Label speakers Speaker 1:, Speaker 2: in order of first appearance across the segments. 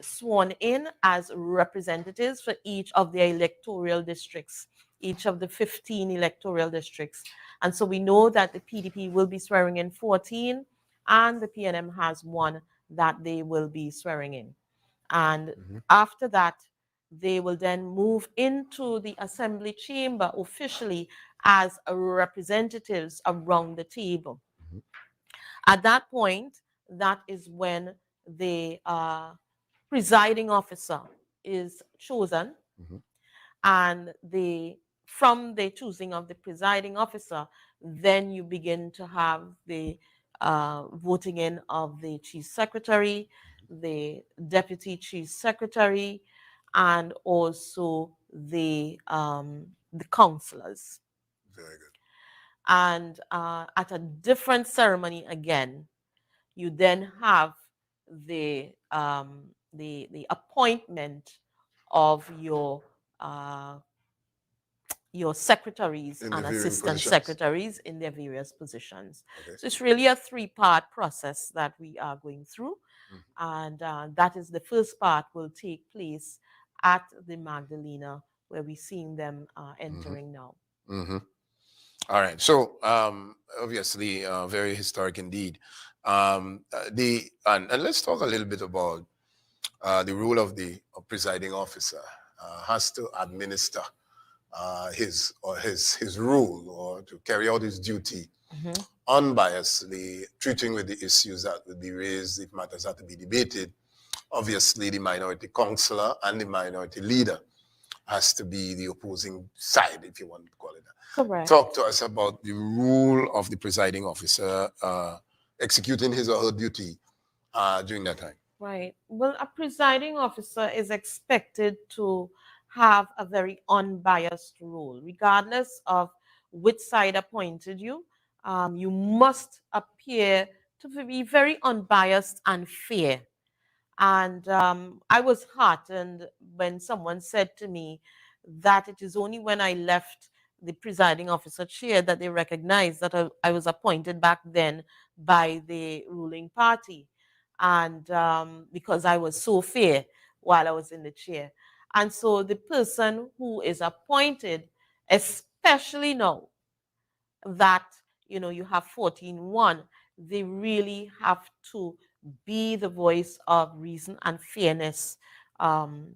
Speaker 1: sworn in as representatives for each of the electoral districts, each of the 15 electoral districts. And so we know that the PDP will be swearing in 14, and the PNM has one that they will be swearing in. And after that, they will then move into the assembly chamber officially as representatives around the table. At that point, that is when the presiding officer is chosen, and from the choosing of the presiding officer, then you begin to have the voting in of the chief secretary, the deputy chief secretary, and also the councillors.
Speaker 2: Very good.
Speaker 1: And at a different ceremony again, you then have the appointment of your secretaries
Speaker 2: In the
Speaker 1: and
Speaker 2: varying
Speaker 1: assistant
Speaker 2: positions.
Speaker 1: secretaries in their various positions.
Speaker 2: Okay.
Speaker 1: So it's really a three-part process that we are going through. And that is the first part will take place at the Magdalena, where we're seeing them entering now.
Speaker 2: All right. So obviously, very historic indeed. And let's talk a little bit about the role of the presiding officer. Has to administer his role, or to carry out his duty unbiasedly, treating with the issues that would be raised if matters are to be debated. Obviously, the minority councillor and the minority leader has to be the opposing side, if you want to call it that.
Speaker 1: Correct.
Speaker 2: Talk to us about the role of the presiding officer executing his or her duty during that time.
Speaker 1: Right. Well, a presiding officer is expected to have a very unbiased role, regardless of which side appointed you. You must appear to be very unbiased and fair. And I was heartened when someone said to me that it is only when I left the presiding officer chair that they recognized that I was appointed back then by the ruling party. And because I was so fair while I was in the chair. And so the person who is appointed, especially now that you have 14-1, they really have to be the voice of reason and fairness and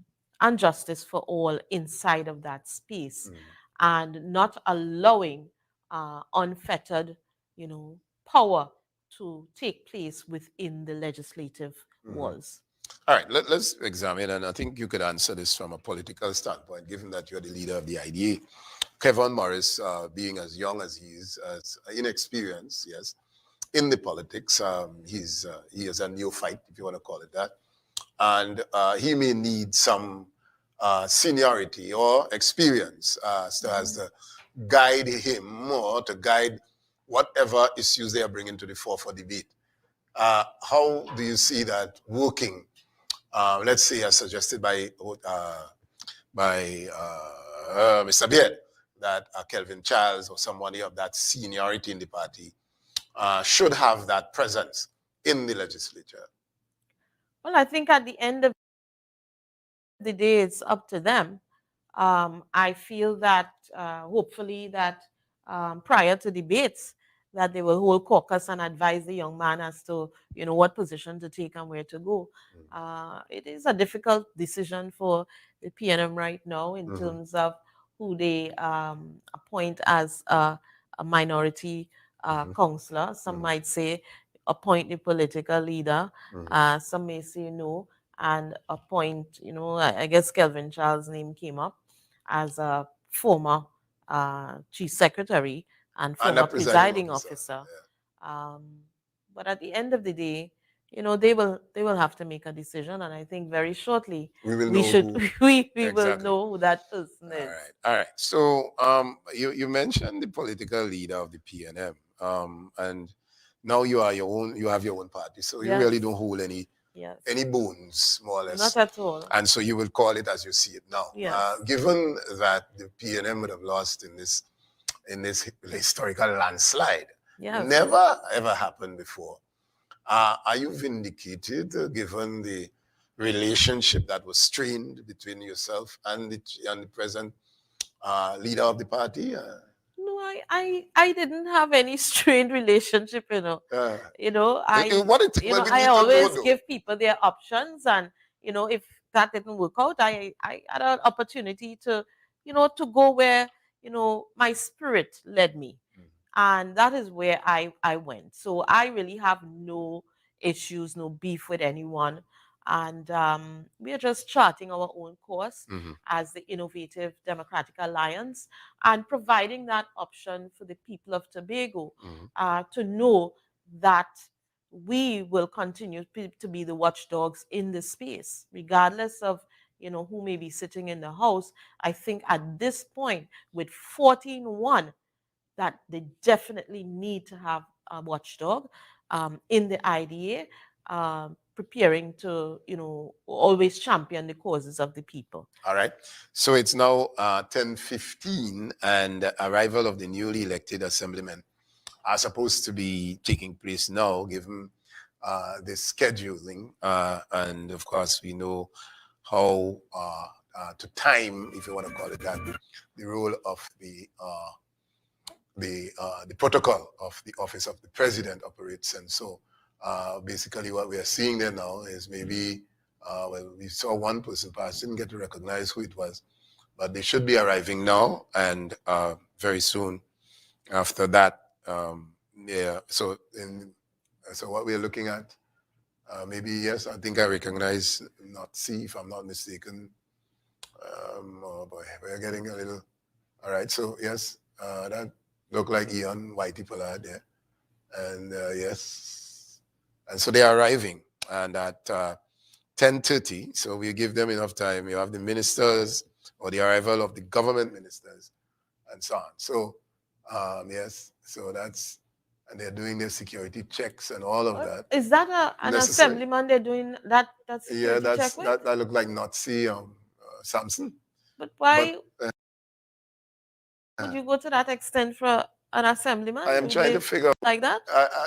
Speaker 1: justice for all inside of that space, and not allowing unfettered power to take place within the legislative walls.
Speaker 2: All right, let's examine, and I think you could answer this from a political standpoint, given that you're the leader of the IDA. Kevin Morris, being as young as he is, as inexperienced, yes, in the politics, he is a neophyte, if you want to call it that, and he may need some seniority or experience as to guide him, or to guide whatever issues they are bringing to the fore for debate. How do you see that working? Let's say, as suggested by Mr. Beard, that Kelvin Charles or somebody of that seniority in the party should have that presence in the legislature?
Speaker 1: Well, I think at the end of the day, it's up to them. I feel that hopefully that prior to debates, that they will hold caucus and advise the young man as to what position to take and where to go. It is a difficult decision for the PNM right now in terms of who they appoint as a minority councillor. Some might say appoint the political leader. Some may say no, and appoint, I guess Kelvin Charles' name came up as a former chief secretary and former presiding officer. Yeah. But at the end of the day, they will have to make a decision, and I think very shortly we will know who that person is.
Speaker 2: All right. So you mentioned the political leader of the PNM, and now you have your own party, so you really don't hold any bones, more or less.
Speaker 1: Not at all.
Speaker 2: And so you will call it as you see it now.
Speaker 1: Yes.
Speaker 2: Given that the PNM would have lost in this historical landslide, never ever happened before. Are you vindicated, given the relationship that was strained between yourself and the present leader of the party?
Speaker 1: No, I didn't have any strained relationship,
Speaker 2: Uh,
Speaker 1: you know
Speaker 2: what it,
Speaker 1: you
Speaker 2: well,
Speaker 1: know
Speaker 2: we
Speaker 1: I
Speaker 2: need to know
Speaker 1: always
Speaker 2: though.
Speaker 1: give people their options, and if that didn't work out, I had an opportunity to to go where my spirit led me,
Speaker 2: Mm.
Speaker 1: and that is where I went. So I really have no issues, no beef with anyone, and we are just charting our own course
Speaker 2: Mm-hmm.
Speaker 1: as the Innovative Democratic Alliance, and providing that option for the people of Tobago
Speaker 2: Mm-hmm.
Speaker 1: to know that we will continue to be the watchdogs in this space, regardless of who may be sitting in the house. I think at this point, with 14-1, that they definitely need to have a watchdog in the IDA, preparing to, always champion the causes of the people.
Speaker 2: All right. So it's now 10:15, and arrival of the newly elected assemblymen are supposed to be taking place now, given the scheduling. And of course, we know how to time, if you want to call it that, the role of the protocol of the office of the president operates. And so basically what we are seeing there now is maybe, well, we saw one person pass, didn't get to recognize who it was, but they should be arriving now and very soon after that. Yeah, so what we're looking at, maybe, yes, I think I recognize not C, if I'm not mistaken. Oh boy, we're getting a little, all right, so yes, that look like Eon Whitey Pollard there. And yes, and so they are arriving, and at 10:30, so we give them enough time. You have the ministers or the arrival of the government ministers and so on. So yes, so that's, and they're doing their security checks and all of that.
Speaker 1: Is that an
Speaker 2: Necessary.
Speaker 1: assemblyman they're doing that
Speaker 2: Yeah,
Speaker 1: security check with?
Speaker 2: that looked like Nazi Samson.
Speaker 1: But
Speaker 2: But
Speaker 1: why would you go to that extent for an assemblyman
Speaker 2: I am
Speaker 1: to
Speaker 2: trying to
Speaker 1: behave
Speaker 2: figure
Speaker 1: like that?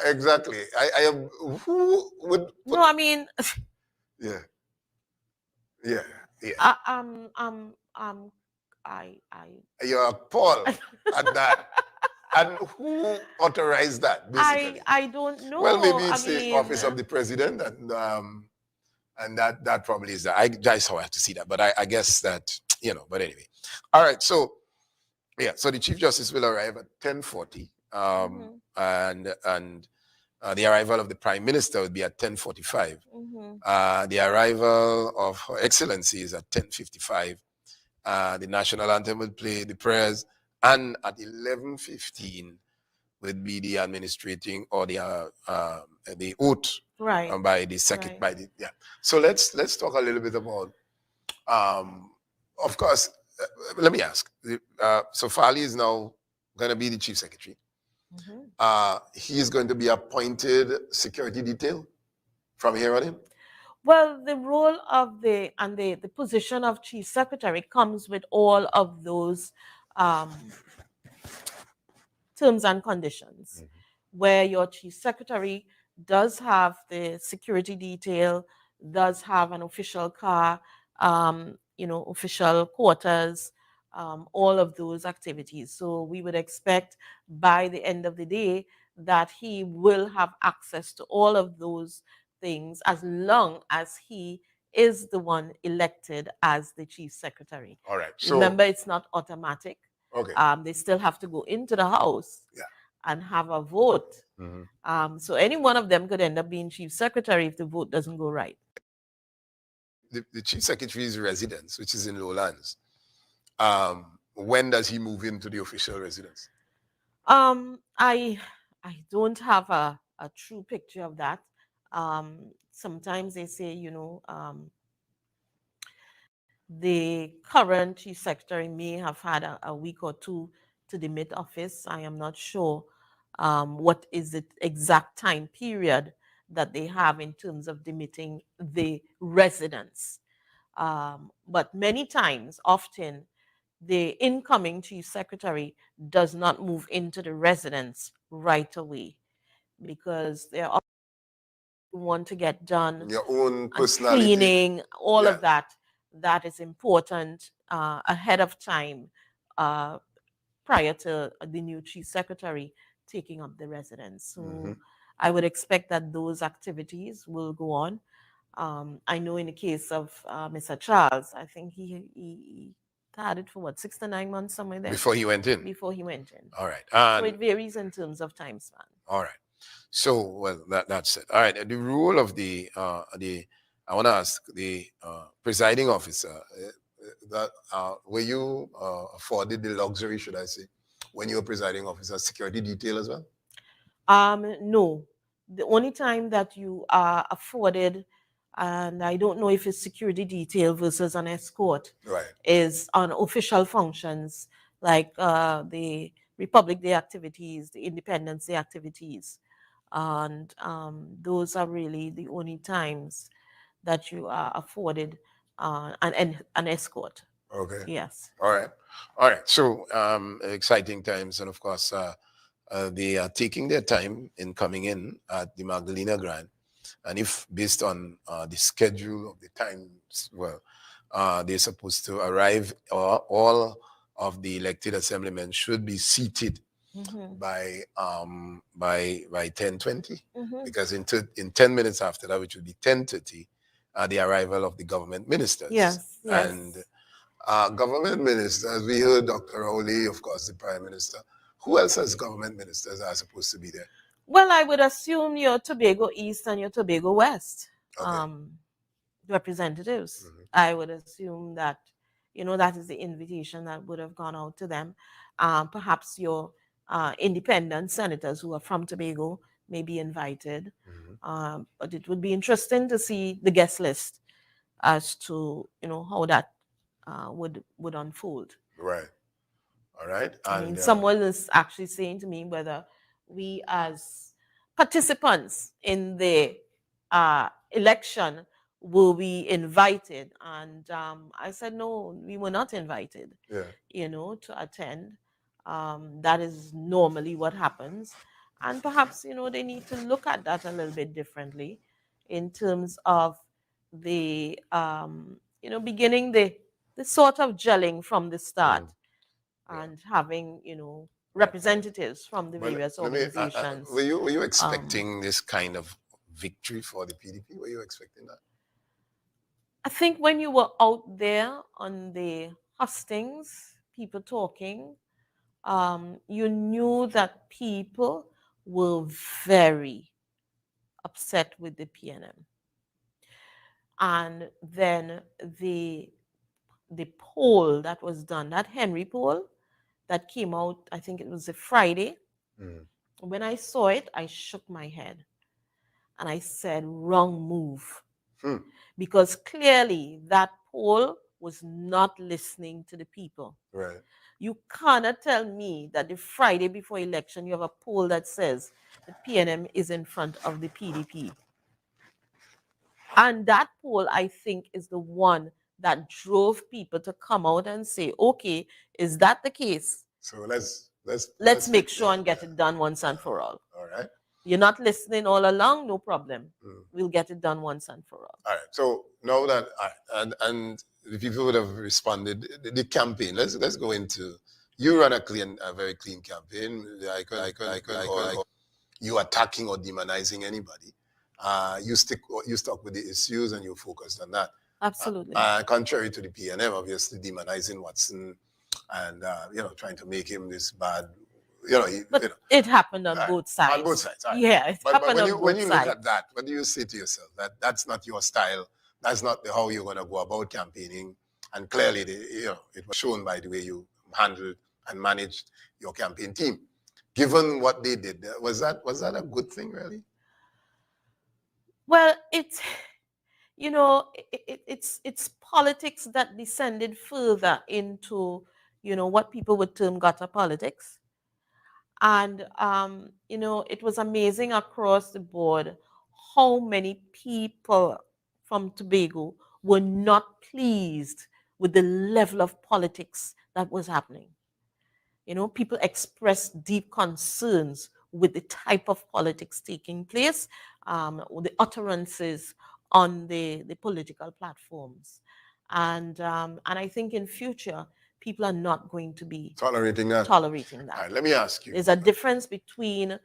Speaker 2: exactly. I am, who would put,
Speaker 1: No, I mean,
Speaker 2: yeah, yeah, yeah.
Speaker 1: I, I,
Speaker 2: You're appalled at that. And who authorized that, basically?
Speaker 1: I don't
Speaker 2: Well, maybe
Speaker 1: know. I
Speaker 2: it's the
Speaker 1: mean,
Speaker 2: office of the president, and that probably is that. I just have to see that, but I guess that, But anyway, all right. So yeah, so the chief justice will arrive at 10:40,
Speaker 1: mhm,
Speaker 2: and the arrival of the prime minister will be at 10:45.
Speaker 1: mhm.
Speaker 2: The arrival of Her Excellency is at 10:55. The national anthem will play, the prayers, and at 11:15 would be the administrating or the oath
Speaker 1: Right,
Speaker 2: by the second
Speaker 1: right.
Speaker 2: by the yeah. So let's talk a little bit about of course. Let me ask. So Farley is now going to be the chief secretary.
Speaker 1: Mhm.
Speaker 2: He is going to be appointed security detail from here on in.
Speaker 1: Well, the role of the position of chief secretary comes with all of those um, terms and conditions, where your chief secretary does have the security detail, does have an official car, official quarters, all of those activities. So we would expect by the end of the day that he will have access to all of those things, as long as he is the one elected as the chief secretary.
Speaker 2: All right. So
Speaker 1: Remember, it's not automatic.
Speaker 2: okay.
Speaker 1: They still have to go into the house
Speaker 2: Yeah.
Speaker 1: and have a vote.
Speaker 2: Mhm.
Speaker 1: So any one of them could end up being chief secretary if the vote doesn't go right.
Speaker 2: The chief secretary's residence, which is in Lowlands, when does he move into the official residence?
Speaker 1: I don't have a true picture of that. Sometimes they say, the current chief secretary may have had a week or two to demit office. I am not sure what is the exact time period that they have in terms of demitting the residents. But many times, often, the incoming chief secretary does not move into the residence right away, because there are want to get done,
Speaker 2: Your own
Speaker 1: and
Speaker 2: personality.
Speaker 1: cleaning, all
Speaker 2: Yeah.
Speaker 1: of that, that is important ahead of time, uh, prior to the new chief secretary taking up the residence.
Speaker 2: Mm-hmm.
Speaker 1: So I would expect that those activities will go on. I know in the case of Mr. Charles, I think he had it for what, 6 to 9 months, somewhere there,
Speaker 2: Before he went in.
Speaker 1: before he went in.
Speaker 2: All right.
Speaker 1: So
Speaker 2: And
Speaker 1: it varies in terms of time span.
Speaker 2: all right. So, well, that's it. All right. The role of I want to ask the presiding officer, were you afforded the luxury, should I say, when you were presiding officer, security detail as well?
Speaker 1: No, the only time that you are afforded, and I don't know if it's security detail versus an escort,
Speaker 2: Right.
Speaker 1: is on official functions like the Republic Day activities, the Independence Day activities, and those are really the only times that you are afforded an escort.
Speaker 2: Okay.
Speaker 1: Yes.
Speaker 2: All right. All right. So, exciting times. And of course, they are taking their time in coming in at the Magdalena Grand. And if based on the schedule of the times, well, they're supposed to arrive, all of the elected assemblymen should be seated by 10:20, because in 10 minutes after that, which would be 10:30, the arrival of the government ministers.
Speaker 1: Yes, yes.
Speaker 2: And government ministers, we heard Dr. Rowley, of course, the prime minister. Who else as government ministers are supposed to be there?
Speaker 1: Well, I would assume your Tobago East and your Tobago West representatives. I would assume that, that is the invitation that would have gone out to them. Perhaps your independent senators who are from Tobago may be invited. But it would be interesting to see the guest list as to, how that would unfold.
Speaker 2: Right. All right.
Speaker 1: I mean, someone is actually saying to me whether we as participants in the election will be invited. And I said, no, we were not invited, to attend. That is normally what happens. And perhaps, they need to look at that a little bit differently in terms of the, beginning the sort of gelling from the start and having, representatives from the various organizations.
Speaker 2: Were you expecting this kind of victory for the PDP? Were you expecting that?
Speaker 1: I think when you were out there on the hustings, people talking, you knew that people were very upset with the PNM. And then the poll that was done, that Henry poll that came out, I think it was a Friday. When I saw it, I shook my head and I said, wrong move. Because clearly that poll was not listening to the people.
Speaker 2: Right.
Speaker 1: You cannot tell me that the Friday before election, you have a poll that says the PNM is in front of the PDP. And that poll, I think, is the one that drove people to come out and say, okay, is that the case?
Speaker 2: So let's
Speaker 1: make sure and get it done once and for all.
Speaker 2: All right.
Speaker 1: You're not listening all along, no problem. We'll get it done once and for all.
Speaker 2: All right. So now that and the people would have responded, the campaign. Let's go into. You run a very clean campaign. I could call you attacking or demonizing anybody. You stuck with the issues and you focused on that.
Speaker 1: Absolutely.
Speaker 2: Contrary to the PNM, obviously demonizing Watson and trying to make him this bad.
Speaker 1: It happened on both sides.
Speaker 2: On both sides. Right.
Speaker 1: Yeah, it happened on both sides.
Speaker 2: When you look at that, what do you say to yourself? That's not your style. That's not how you're going to go about campaigning. And clearly, it was shown by the way you handled and managed your campaign team. Given what they did, was that a good thing, really?
Speaker 1: Well, it's politics that descended further into what people would term gutter politics. And it was amazing across the board how many people from Tobago were not pleased with the level of politics that was happening. People expressed deep concerns with the type of politics taking place. the utterances on the political platforms. And I think in future, people are not going to be
Speaker 2: Tolerating that.
Speaker 1: tolerating
Speaker 2: All
Speaker 1: that.
Speaker 2: right, let me ask you.
Speaker 1: There's a difference between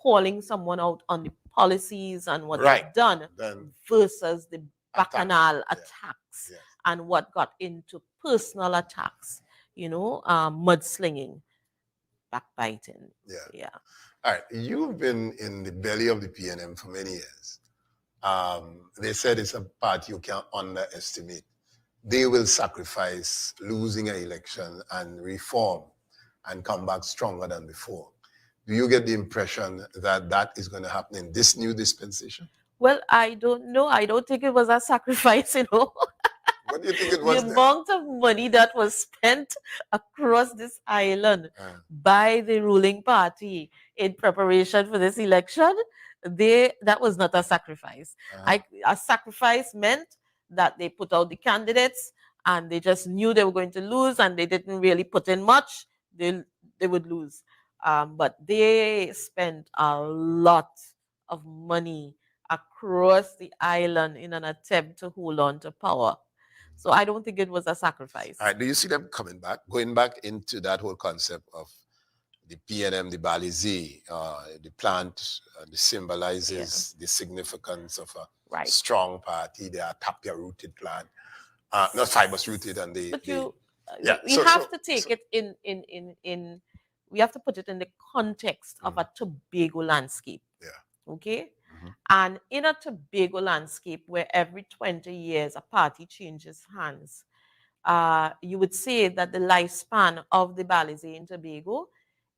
Speaker 1: calling someone out on the policies and what
Speaker 2: Right.
Speaker 1: they've done
Speaker 2: Then
Speaker 1: versus the
Speaker 2: attack.
Speaker 1: bacchanal
Speaker 2: Yeah.
Speaker 1: attacks
Speaker 2: Yes.
Speaker 1: and what got into personal attacks, mudslinging, backbiting.
Speaker 2: Yeah.
Speaker 1: Yeah.
Speaker 2: All right. You've been in the belly of the PNM for many years. They said it's a party you can't underestimate. They will sacrifice losing an election and reform and come back stronger than before. Do you get the impression that that is going to happen in this new dispensation?
Speaker 1: Well, I don't know. I don't think it was a sacrifice,
Speaker 2: What do you think it
Speaker 1: The
Speaker 2: was then?
Speaker 1: amount of money that was spent across this island by the ruling party in preparation for this election, that was not a sacrifice. A sacrifice meant that they put out the candidates and they just knew they were going to lose and they didn't really put in much. They would lose. But they spent a lot of money across the island in an attempt to hold on to power. So I don't think it was a sacrifice.
Speaker 2: All right, do you see them coming back, going back into that whole concept of the PNM, the Balizi, the plant, that symbolizes the significance of a strong party. They are tapia-rooted plant, not fibrous-rooted, and they.
Speaker 1: But
Speaker 2: we
Speaker 1: have to take it in. We have to put it in the context of a Tobago landscape.
Speaker 2: Yeah.
Speaker 1: Okay. And in a Tobago landscape where every 20 years a party changes hands, you would say that the lifespan of the Balizi in Tobago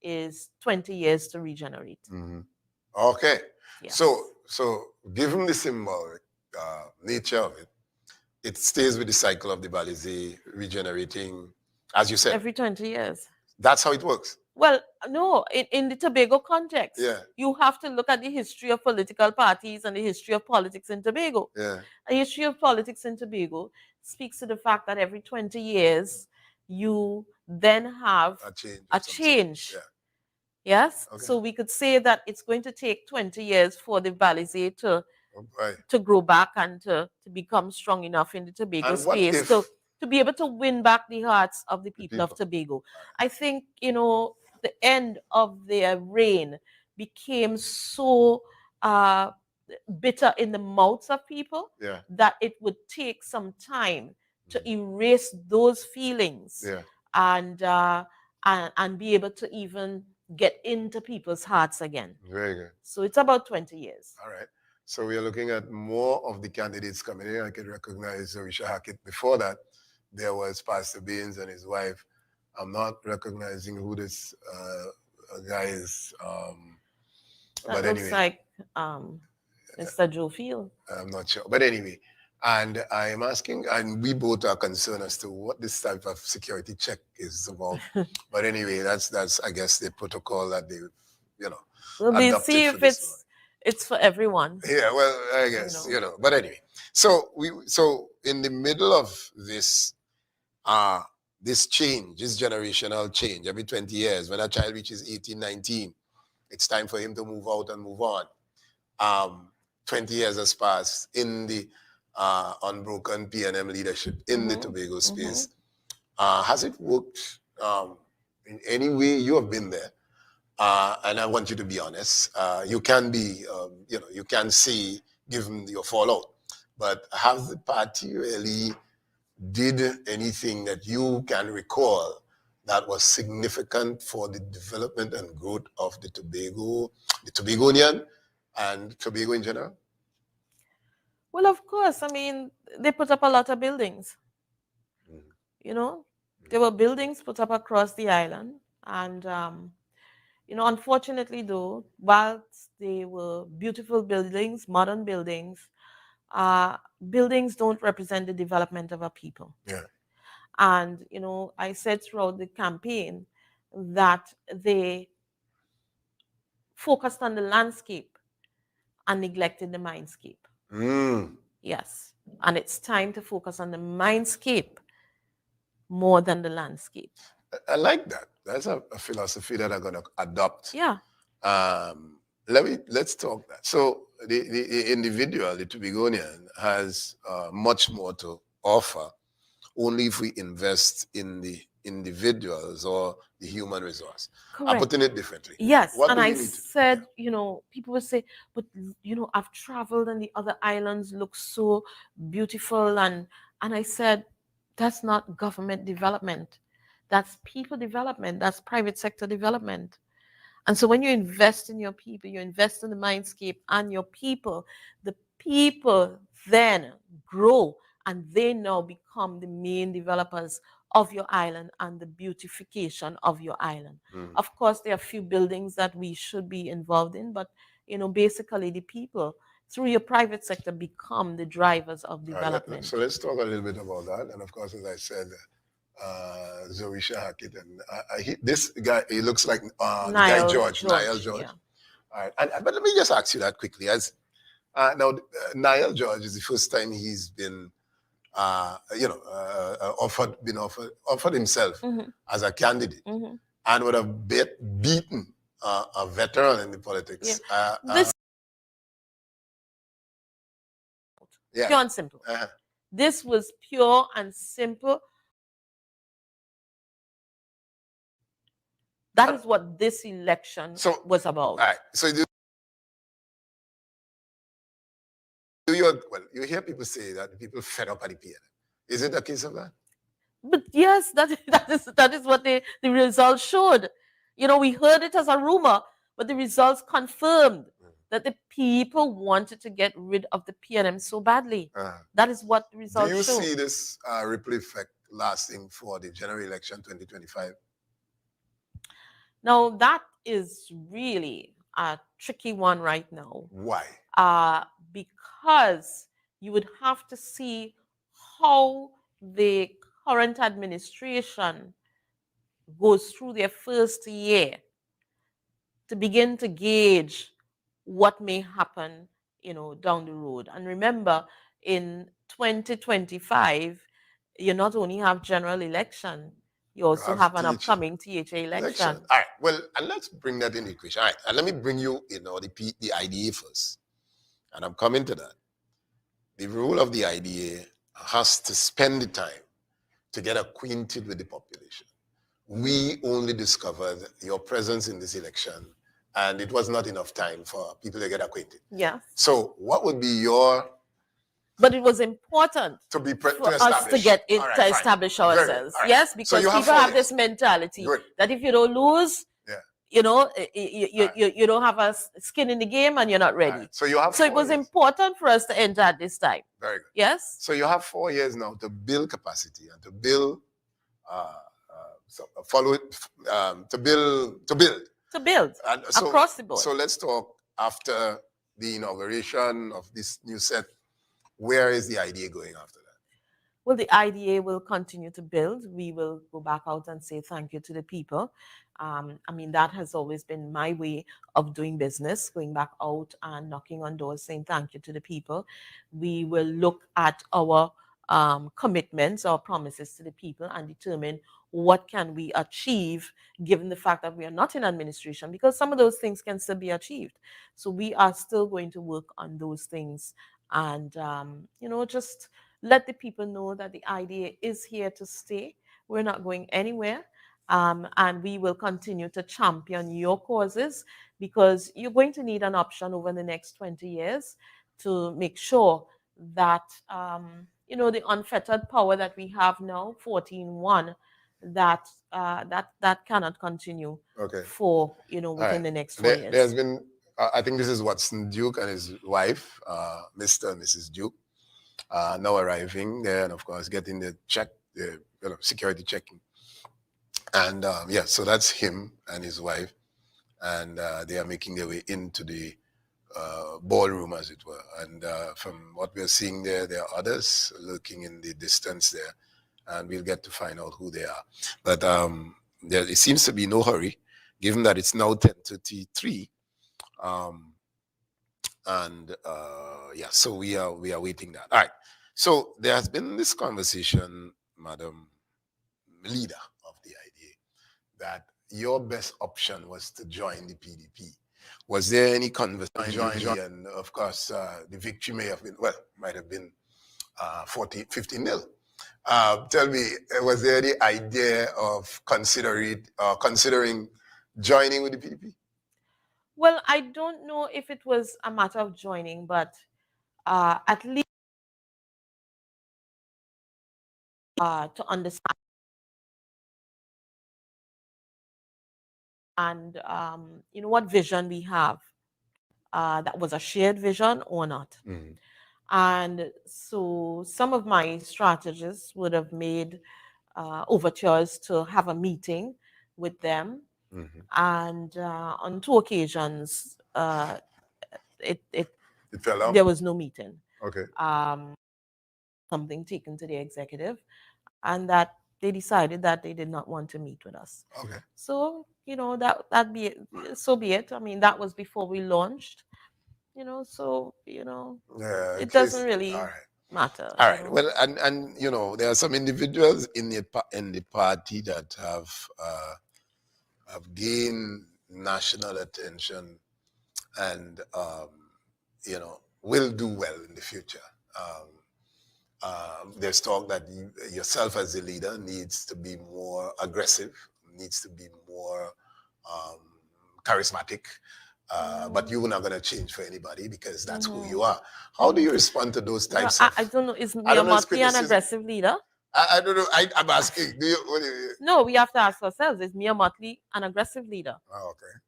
Speaker 1: is 20 years to regenerate.
Speaker 2: Okay.
Speaker 1: Yes.
Speaker 2: So given the symbolic nature of it, it stays with the cycle of the Balizi regenerating, as you said.
Speaker 1: Every 20 years.
Speaker 2: That's how it works.
Speaker 1: Well, no, in the Tobago context,
Speaker 2: Yeah.
Speaker 1: you have to look at the history of political parties and the history of politics in Tobago.
Speaker 2: Yeah.
Speaker 1: The history of politics in Tobago speaks to the fact that every 20 years, you then have a change.
Speaker 2: Yeah.
Speaker 1: Yes? Okay. So we could say that it's going to take 20 years for the Balizi to grow back and to become strong enough in the Tobago space to be able to win back the hearts of the people of Tobago. I think, the end of their reign became so bitter in the mouths of people that it would take some time to erase those feelings and be able to even get into people's hearts again.
Speaker 2: Very good.
Speaker 1: So it's about 20 years.
Speaker 2: All right. So we are looking at more of the candidates coming in. I can recognize Orisha Hackett. Before that, there was Pastor Baines and his wife. I'm not recognizing who this guy is.
Speaker 1: That looks like Mr. Joe Field.
Speaker 2: I'm not sure. But anyway, and I'm asking, and we both are concerned as to what this type of security check is about. But anyway, that's I guess the protocol that they,
Speaker 1: we'll see if it's for everyone.
Speaker 2: Yeah, well, I guess, But anyway, so in the middle of this this change, this generational change, every 20 years, when a child reaches 18, 19, it's time for him to move out and move on. 20 years has passed in the unbroken PNM leadership in the Tobago space. Has it worked in any way? You have been there. And I want you to be honest. You can be, you can see, given your fallout. But has the party really did anything that you can recall that was significant for the development and growth of the Tobagonian and Tobago in general?
Speaker 1: Well, of course. I mean, they put up a lot of buildings. There were buildings put up across the island. And, unfortunately, though, whilst they were beautiful buildings, modern buildings, buildings don't represent the development of a people.
Speaker 2: Yeah.
Speaker 1: And, I said throughout the campaign that they focused on the landscape and neglected the mindscape. Yes. And it's time to focus on the mindscape more than the landscape.
Speaker 2: I like that. That's a philosophy that I'm going to adopt.
Speaker 1: Yeah.
Speaker 2: let's talk that. So the individual, the Tobagonian, has much more to offer only if we invest in the individuals or the human resource. I'm
Speaker 1: Correct.
Speaker 2: putting it differently.
Speaker 1: Yes,
Speaker 2: What
Speaker 1: and
Speaker 2: do
Speaker 1: I
Speaker 2: we need to do? Yeah.
Speaker 1: said, people would say, but I've traveled and the other islands look so beautiful, and I said, that's not government development. That's people development. That's private sector development. And so when you invest in your people, you invest in the mindscape and your people, the people then grow and they now become the main developers of your island and the beautification of your island.
Speaker 2: Mm.
Speaker 1: Of course, there are a few buildings that we should be involved in, but basically the people through your private sector become the drivers of
Speaker 2: All right, so
Speaker 1: development.
Speaker 2: let's talk a little bit about that. And of course, as I said, Zorisha Hackett, and this guy, he looks like the guy George, Niall George.
Speaker 1: Yeah.
Speaker 2: All right, but let me just ask you that quickly. As now, Niall George is the first time he's been, offered himself
Speaker 1: Mm-hmm.
Speaker 2: as a candidate,
Speaker 1: Mm-hmm.
Speaker 2: and would have beaten a veteran in the politics.
Speaker 1: Yeah. This
Speaker 2: Yeah.
Speaker 1: pure and simple. This was pure and simple. That is what this election was about.
Speaker 2: All right. So you hear people say that people fed up at the PNM. Is it a case of that?
Speaker 1: But yes, that is what the results showed. We heard it as a rumor, but the results confirmed that the people wanted to get rid of the PNM so badly. That is what the results
Speaker 2: showed. Do you
Speaker 1: see
Speaker 2: this ripple effect lasting for the general election 2025?
Speaker 1: Now, that is really a tricky one right now.
Speaker 2: Why?
Speaker 1: Because you would have to see how the current administration goes through their first year to begin to gauge what may happen, down the road. And remember, in 2025, you not only have general election, you also have an upcoming THA election.
Speaker 2: All right. Well, and let's bring that in the equation. All right. And let me bring you, the IDA first. And I'm coming to that. The role of the IDA has to spend the time to get acquainted with the population. We only discovered your presence in this election, and it was not enough time for people to get acquainted.
Speaker 1: Yeah.
Speaker 2: So what would be your...
Speaker 1: But it was important
Speaker 2: for
Speaker 1: us to get it, to establish ourselves. Right. Yes, because people have this mentality that if you don't lose, you don't have a skin in the game and you're not ready. Right. So it was important for us to enter at this time. Very good. Yes.
Speaker 2: So you have 4 years now to build capacity and to build, to build
Speaker 1: across the board.
Speaker 2: So let's talk after the inauguration of this new set. Where is the IDA going after that?
Speaker 1: Well, the IDA will continue to build. We will go back out and say thank you to the people. That has always been my way of doing business, going back out and knocking on doors, saying thank you to the people. We will look at our commitments, our promises to the people, and determine what can we achieve given the fact that we are not in administration, because some of those things can still be achieved. So we are still going to work on those things and, just let the people know that the IDA is here to stay. We're not going anywhere. And we will continue to champion your causes, because you're going to need an option over the next 20 years to make sure that, the unfettered power that we have now, 14-1, that cannot continue for, within the next 4 years.
Speaker 2: There's been, I think this is Watson Duke and his wife, Mr. and Mrs. Duke, now arriving there, and of course getting the check, the security checking. And so that's him and his wife, and they are making their way into the ballroom, as it were. And from what we're seeing there are others lurking in the distance there, and we'll get to find out who they are. But there seems to be no hurry, given that it's now 10:33. So we are waiting that. All right. So there has been this conversation, Madam Leader of the IDA, that your best option was to join the PDP. Was there any conversation? And of course, the victory may have been, well, might have been 15 nil. Tell me, was there any idea of considering joining with the PDP?
Speaker 1: Well, I don't know if it was a matter of joining, but at least to understand and what vision we have. That was a shared vision or not.
Speaker 2: Mm-hmm.
Speaker 1: And so some of my strategists would have made overtures to have a meeting with them.
Speaker 2: Mm-hmm.
Speaker 1: And on two occasions, it
Speaker 2: It fell out?
Speaker 1: there was no meeting.
Speaker 2: Okay.
Speaker 1: Something taken to the executive, and that they decided that they did not want to meet with us.
Speaker 2: Okay.
Speaker 1: So that be it. So be it. I mean, that was before we launched. So
Speaker 2: Yeah,
Speaker 1: it doesn't really
Speaker 2: all right.
Speaker 1: matter.
Speaker 2: All right. Well, and there are some individuals in the party that have gained national attention and will do well in the future. There's talk that yourself as a leader needs to be more aggressive, needs to be more charismatic. But you're not going to change for anybody because that's who you are. How do you respond to those types of...
Speaker 1: I don't know. Is Mia Motley an aggressive leader?
Speaker 2: I don't know. I'm asking.
Speaker 1: No, we have to ask ourselves, is Mia Motley an aggressive leader?
Speaker 2: Oh, okay.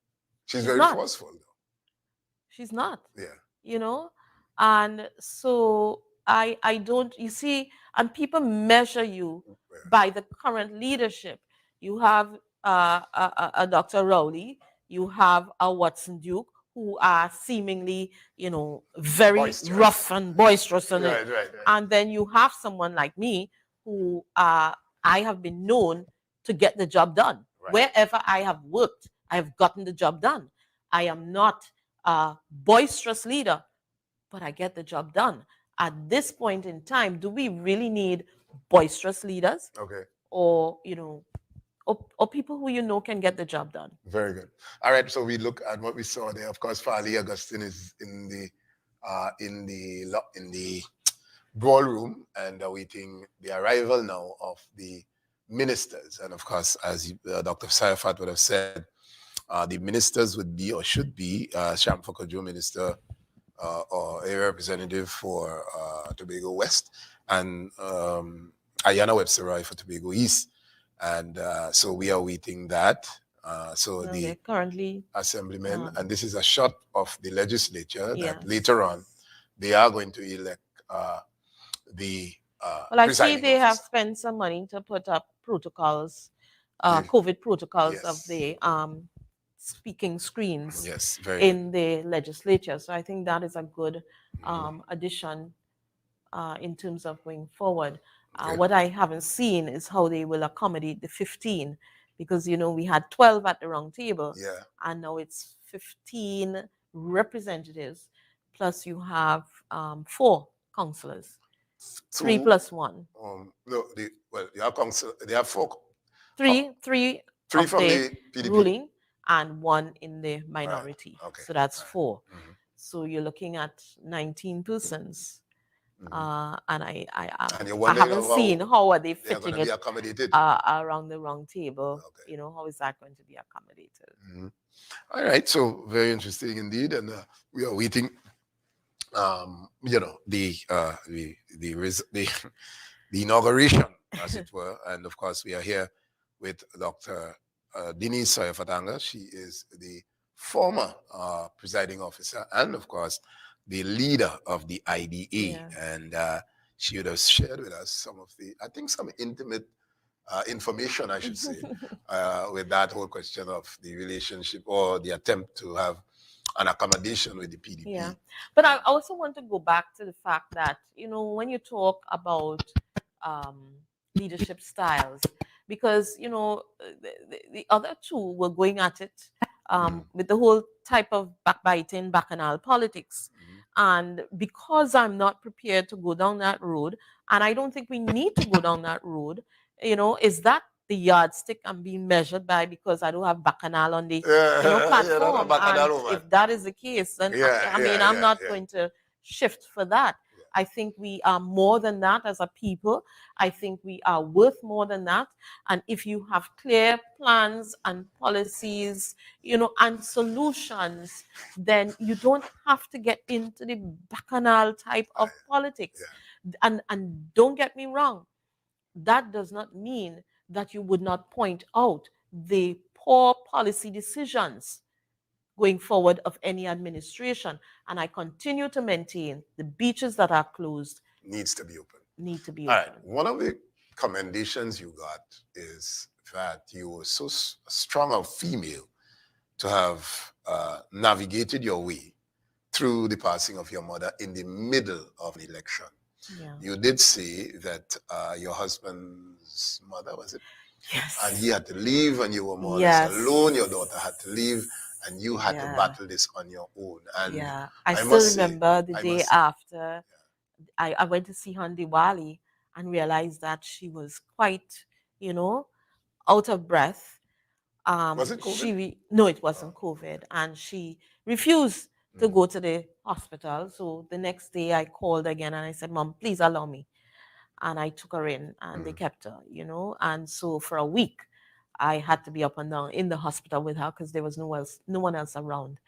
Speaker 2: She's very forceful, though.
Speaker 1: She's not.
Speaker 2: Yeah.
Speaker 1: And so I don't, you see, and people measure you by the current leadership. You have a Dr. Rowley, you have a Watson Duke, who are seemingly, very boisterous. Rough and boisterous. Right. And then you have someone like me who I have been known to get the job done. Right. Wherever I have worked, I have gotten the job done. I am not a boisterous leader, but I get the job done. At this point in time, do we really need boisterous leaders?
Speaker 2: Okay.
Speaker 1: Or people who can get the job done?
Speaker 2: Very good. All right. So we look at what we saw there. Of course, Farley Augustine is in the ballroom and awaiting the arrival now of the ministers. And of course, as Dr. Sayafat would have said, the ministers would be or should be Shamfa Kojo Minister or a representative for Tobago West and Ayana Webster Roy for Tobago East. And so we are waiting that. So the
Speaker 1: currently
Speaker 2: assemblymen, and this is a shot of the legislature that later on they are going to elect the
Speaker 1: well, I see they have spent some money to put up protocols, COVID protocols of the speaking screens in the legislature. So I think that is a good addition in terms of going forward. What I haven't seen is how they will accommodate the 15, because we had 12 at the round table, and now it's 15 representatives, plus you have 4 councillors. 3 plus 1.
Speaker 2: No, they have council. They have 4.
Speaker 1: Three
Speaker 2: from the PDP
Speaker 1: ruling and 1 in the minority. Right. Okay. So that's 4.
Speaker 2: Mm-hmm.
Speaker 1: So you're looking at 19 persons. And I
Speaker 2: and
Speaker 1: haven't seen how are they fitting it
Speaker 2: accommodated
Speaker 1: around the round table. Okay. How is that going to be accommodated?
Speaker 2: Mm-hmm. All right. So very interesting indeed, and we are waiting. The inauguration, as it were, and of course we are here with Dr. Denise Soya-Fatanga. She is the former presiding officer and, of course, the leader of the IDA, and she would have shared with us some intimate information, I should say, with that whole question of the relationship or the attempt to have an accommodation with the PDP.
Speaker 1: Yeah, but I also want to go back to the fact that, when you talk about leadership styles, because, the other two were going at it with the whole type of backbiting, bacchanal politics. And because I'm not prepared to go down that road, and I don't think we need to go down that road, is that the yardstick I'm being measured by because I don't have bacchanal on the
Speaker 2: Yeah, that's a
Speaker 1: platform. And
Speaker 2: bacchanal, man.
Speaker 1: if that is the case, then
Speaker 2: Yeah,
Speaker 1: I mean
Speaker 2: yeah,
Speaker 1: I'm
Speaker 2: yeah,
Speaker 1: not
Speaker 2: yeah,
Speaker 1: going to shift for that.
Speaker 2: yeah.
Speaker 1: I think we are more than that as a people. I think we are worth more than that. And if you have clear plans and policies, and solutions, then you don't have to get into the bacchanal type of politics.
Speaker 2: Yeah.
Speaker 1: And don't get me wrong, that does not mean that you would not point out the poor policy decisions going forward of any administration. And I continue to maintain the beaches that are closed
Speaker 2: Needs to be open.
Speaker 1: need to be
Speaker 2: All right.
Speaker 1: open.
Speaker 2: One of the commendations you got is that you were so strong a female to have navigated your way through the passing of your mother in the middle of an election.
Speaker 1: Yeah.
Speaker 2: You did say that your husband's mother, was it?
Speaker 1: Yes.
Speaker 2: And he had to leave, and you were more or less
Speaker 1: Yes.
Speaker 2: alone. Your daughter had to leave, and you had to
Speaker 1: Yeah.
Speaker 2: battle this on your own. And
Speaker 1: Yeah. I
Speaker 2: I
Speaker 1: still
Speaker 2: must say,
Speaker 1: remember the
Speaker 2: I
Speaker 1: day
Speaker 2: must,
Speaker 1: after I went to see her on Diwali and realized that she was quite, out of breath.
Speaker 2: was it COVID?
Speaker 1: No, it wasn't COVID, and she refused to go to the hospital. So the next day I called again and I said, Mom, please allow me. And I took her in and they kept her, and so for a week I had to be up and down in the hospital with her because there was no one else around.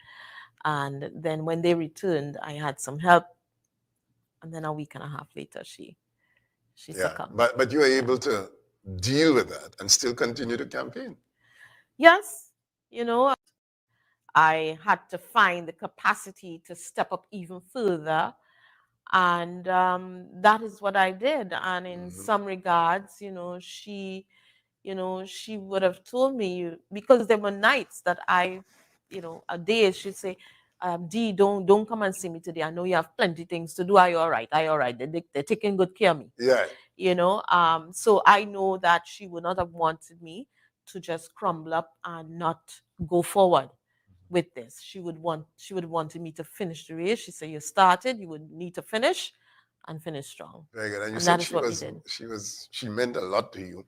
Speaker 1: And then when they returned, I had some help, and then a week and a half later she
Speaker 2: Yeah,
Speaker 1: succumbed.
Speaker 2: but you were
Speaker 1: Yeah.
Speaker 2: able to deal with that and still continue to campaign.
Speaker 1: Yes, I had to find the capacity to step up even further. And that is what I did. And in some regards, she would have told me, because there were nights that a day she'd say, Dee, don't come and see me today. I know you have plenty things to do. Are you all right? Are you all right? They're taking good care of me.
Speaker 2: Yeah,
Speaker 1: So I know that she would not have wanted me to just crumble up and not go forward with this. She would have wanted me to finish the race. She said, you started, you would need to finish and finish strong.
Speaker 2: very good. And you
Speaker 1: And that
Speaker 2: said
Speaker 1: is what we did.
Speaker 2: she meant a lot to you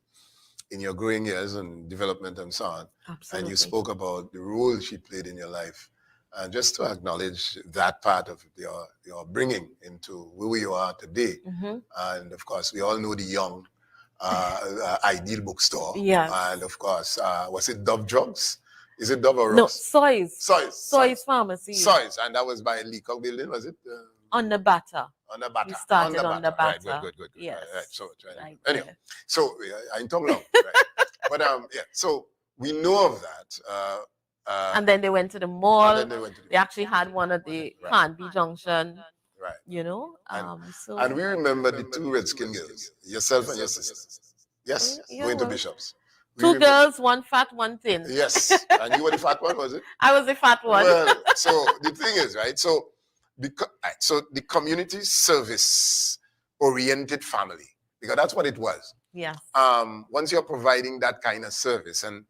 Speaker 2: in your growing years and development and so on.
Speaker 1: Absolutely.
Speaker 2: And you spoke about the role she played in your life. And just to acknowledge that part of your bringing into who you are today. And of course, we all know the young Ideal Bookstore.
Speaker 1: Yes.
Speaker 2: And of course, was it Dove Drugs? Is it Dove or
Speaker 1: No,
Speaker 2: Ross?
Speaker 1: Soy's Pharmacy.
Speaker 2: Soy's. And that was by Leacock Building, was it?
Speaker 1: On the batter.
Speaker 2: On the batter.
Speaker 1: We started on the batter.
Speaker 2: Right, good.
Speaker 1: Yes.
Speaker 2: Right. So,
Speaker 1: Right
Speaker 2: anyway,
Speaker 1: there.
Speaker 2: so I ain't talking long. Right. But yeah, so we know of that.
Speaker 1: And then they went to the mall.
Speaker 2: And then
Speaker 1: they actually had one at the Canby Junction.
Speaker 2: Right.
Speaker 1: So.
Speaker 2: And we remember the two Redskin girls, yourself and your sister. Yes, going to
Speaker 1: well,
Speaker 2: Bishops.
Speaker 1: Two girls, one fat, one thin.
Speaker 2: Yes. And you were the fat one, was it?
Speaker 1: I was the fat one.
Speaker 2: Well, so the thing is, right? So the community service oriented family, because that's what it was.
Speaker 1: Yeah.
Speaker 2: Once you're providing that kind of service, and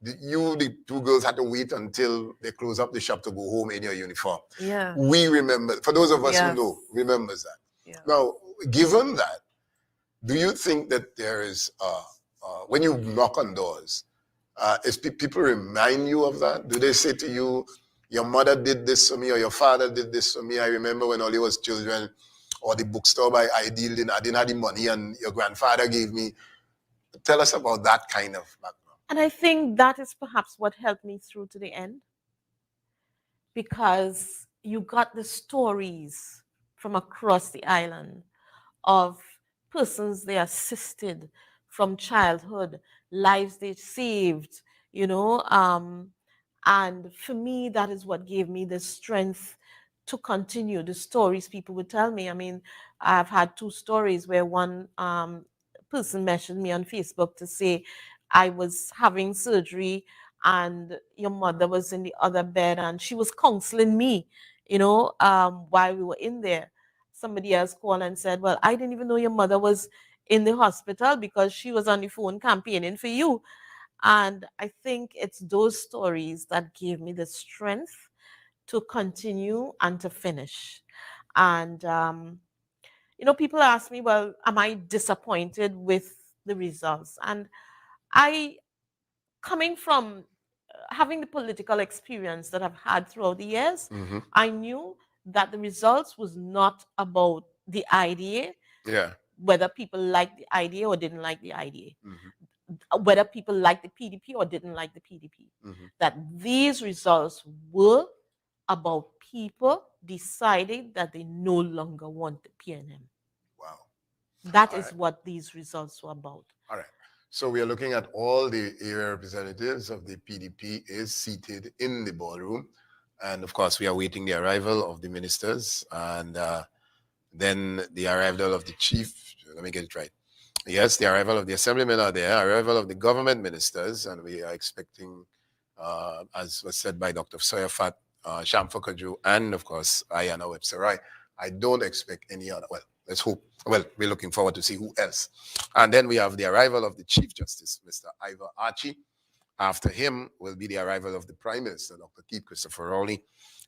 Speaker 2: the two girls had to wait until they close up the shop to go home in your uniform.
Speaker 1: Yeah.
Speaker 2: We remember, for those of us who know, remembers that.
Speaker 1: Yeah.
Speaker 2: Now, given that, do you think that there is, when you knock on doors, is people remind you of that? Do they say to you, your mother did this for me, or your father did this for me? I remember when all was children, or the bookstore by Ideal, I didn't have the money, and your grandfather gave me. Tell us about that kind of background.
Speaker 1: And I think that is perhaps what helped me through to the end, because you got the stories from across the island of persons they assisted from childhood, lives they saved, and for me, that is what gave me the strength to continue. The stories people would tell me. I mean, I've had two stories where one person messaged me on Facebook to say, I was having surgery and your mother was in the other bed and she was counseling me, while we were in there. Somebody else called and said, well, I didn't even know your mother was in the hospital because she was on the phone campaigning for you. And I think it's those stories that gave me the strength to continue and to finish. And, people ask me, well, am I disappointed with the results? And I, coming from having the political experience that I've had throughout the years,
Speaker 2: Mm-hmm.
Speaker 1: I knew that the results was not about the idea,
Speaker 2: Yeah.
Speaker 1: whether people liked the idea or didn't like the idea,
Speaker 2: Mm-hmm.
Speaker 1: whether people liked the PDP or didn't like the PDP.
Speaker 2: Mm-hmm.
Speaker 1: That these results were about people deciding that they no longer want the PNM.
Speaker 2: Wow.
Speaker 1: That
Speaker 2: All
Speaker 1: is
Speaker 2: right.
Speaker 1: what these results were about.
Speaker 2: All right. So we are looking at all the area representatives of the PDP is seated in the ballroom. And of course, we are waiting the arrival of the ministers and then the arrival of the chief. Let me get it right. Yes, the arrival of the assemblymen are there, arrival of the government ministers, and we are expecting, as was said by Dr. Soyafat, Shamfa Kaju, and of course, Ayana Webster. I don't expect any other. Well, let's hope. Well, we're looking forward to see who else. And then we have the arrival of the Chief Justice, Mr. Ivor Archie. After him will be the arrival of the Prime Minister, Dr. Keith Christopher Rowley.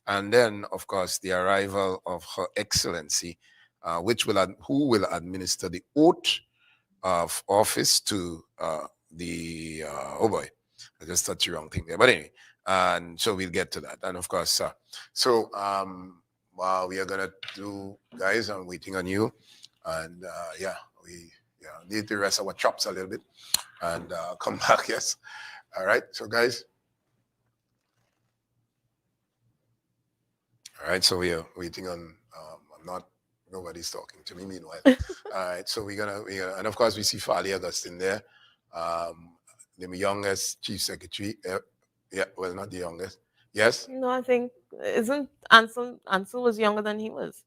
Speaker 2: And then, of course, the arrival of Her Excellency, who will administer the oath of office to oh boy, I just touched the wrong thing there. But anyway, and so we'll get to that. And of course, while we are gonna do, guys, I'm waiting on you, and we need to rest our chops a little bit and come back. Yes, all right. So guys, all right. So we are waiting on. I'm not. Nobody's talking to me. Meanwhile, all right. So and of course we see Farley Augustine there, um, the youngest chief secretary. Yeah, well, not the youngest. Yes.
Speaker 1: No, I think isn't Ansel was younger than he was.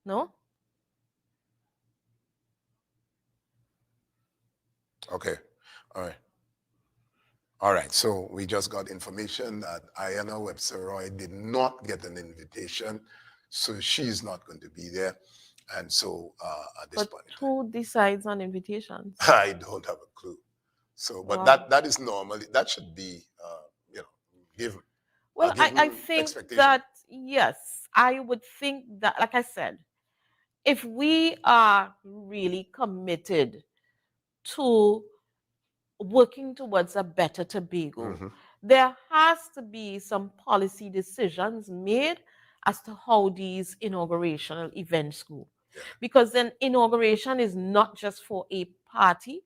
Speaker 1: No?
Speaker 2: Okay. All right. All right. So we just got information that Ayana Webster Roy did not get an invitation, so she's not going to be there. And so at this
Speaker 1: But
Speaker 2: point in time,
Speaker 1: who decides on invitations?
Speaker 2: I don't have a clue. So, but
Speaker 1: Wow.
Speaker 2: that is normally that should be given a
Speaker 1: Well, I
Speaker 2: given
Speaker 1: think
Speaker 2: expectation.
Speaker 1: that, yes, I would think that, like I said, if we are really committed to working towards a better Tobago,
Speaker 2: Mm-hmm.
Speaker 1: there has to be some policy decisions made as to how these inaugurational events go.
Speaker 2: Yeah.
Speaker 1: Because then inauguration is not just for a party,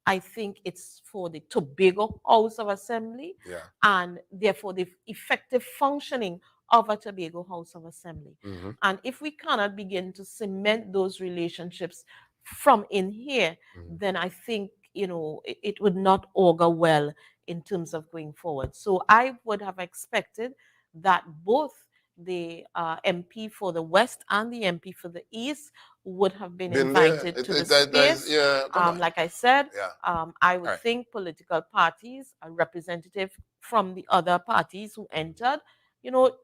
Speaker 1: I think it's for the Tobago House of Assembly
Speaker 2: Yeah.
Speaker 1: and therefore the effective functioning of a Tobago House of Assembly.
Speaker 2: Mm-hmm.
Speaker 1: And if we cannot begin to cement those relationships from in here,
Speaker 2: Mm-hmm.
Speaker 1: then I think, it would not augur well in terms of going forward. So I would have expected that both the MP for the West and the MP for the East would have been
Speaker 2: Been there.
Speaker 1: invited to the
Speaker 2: That is,
Speaker 1: space.
Speaker 2: yeah. Come on.
Speaker 1: Like I said,
Speaker 2: Yeah.
Speaker 1: I
Speaker 2: All
Speaker 1: would
Speaker 2: right.
Speaker 1: think political parties, a representative from the other parties who entered,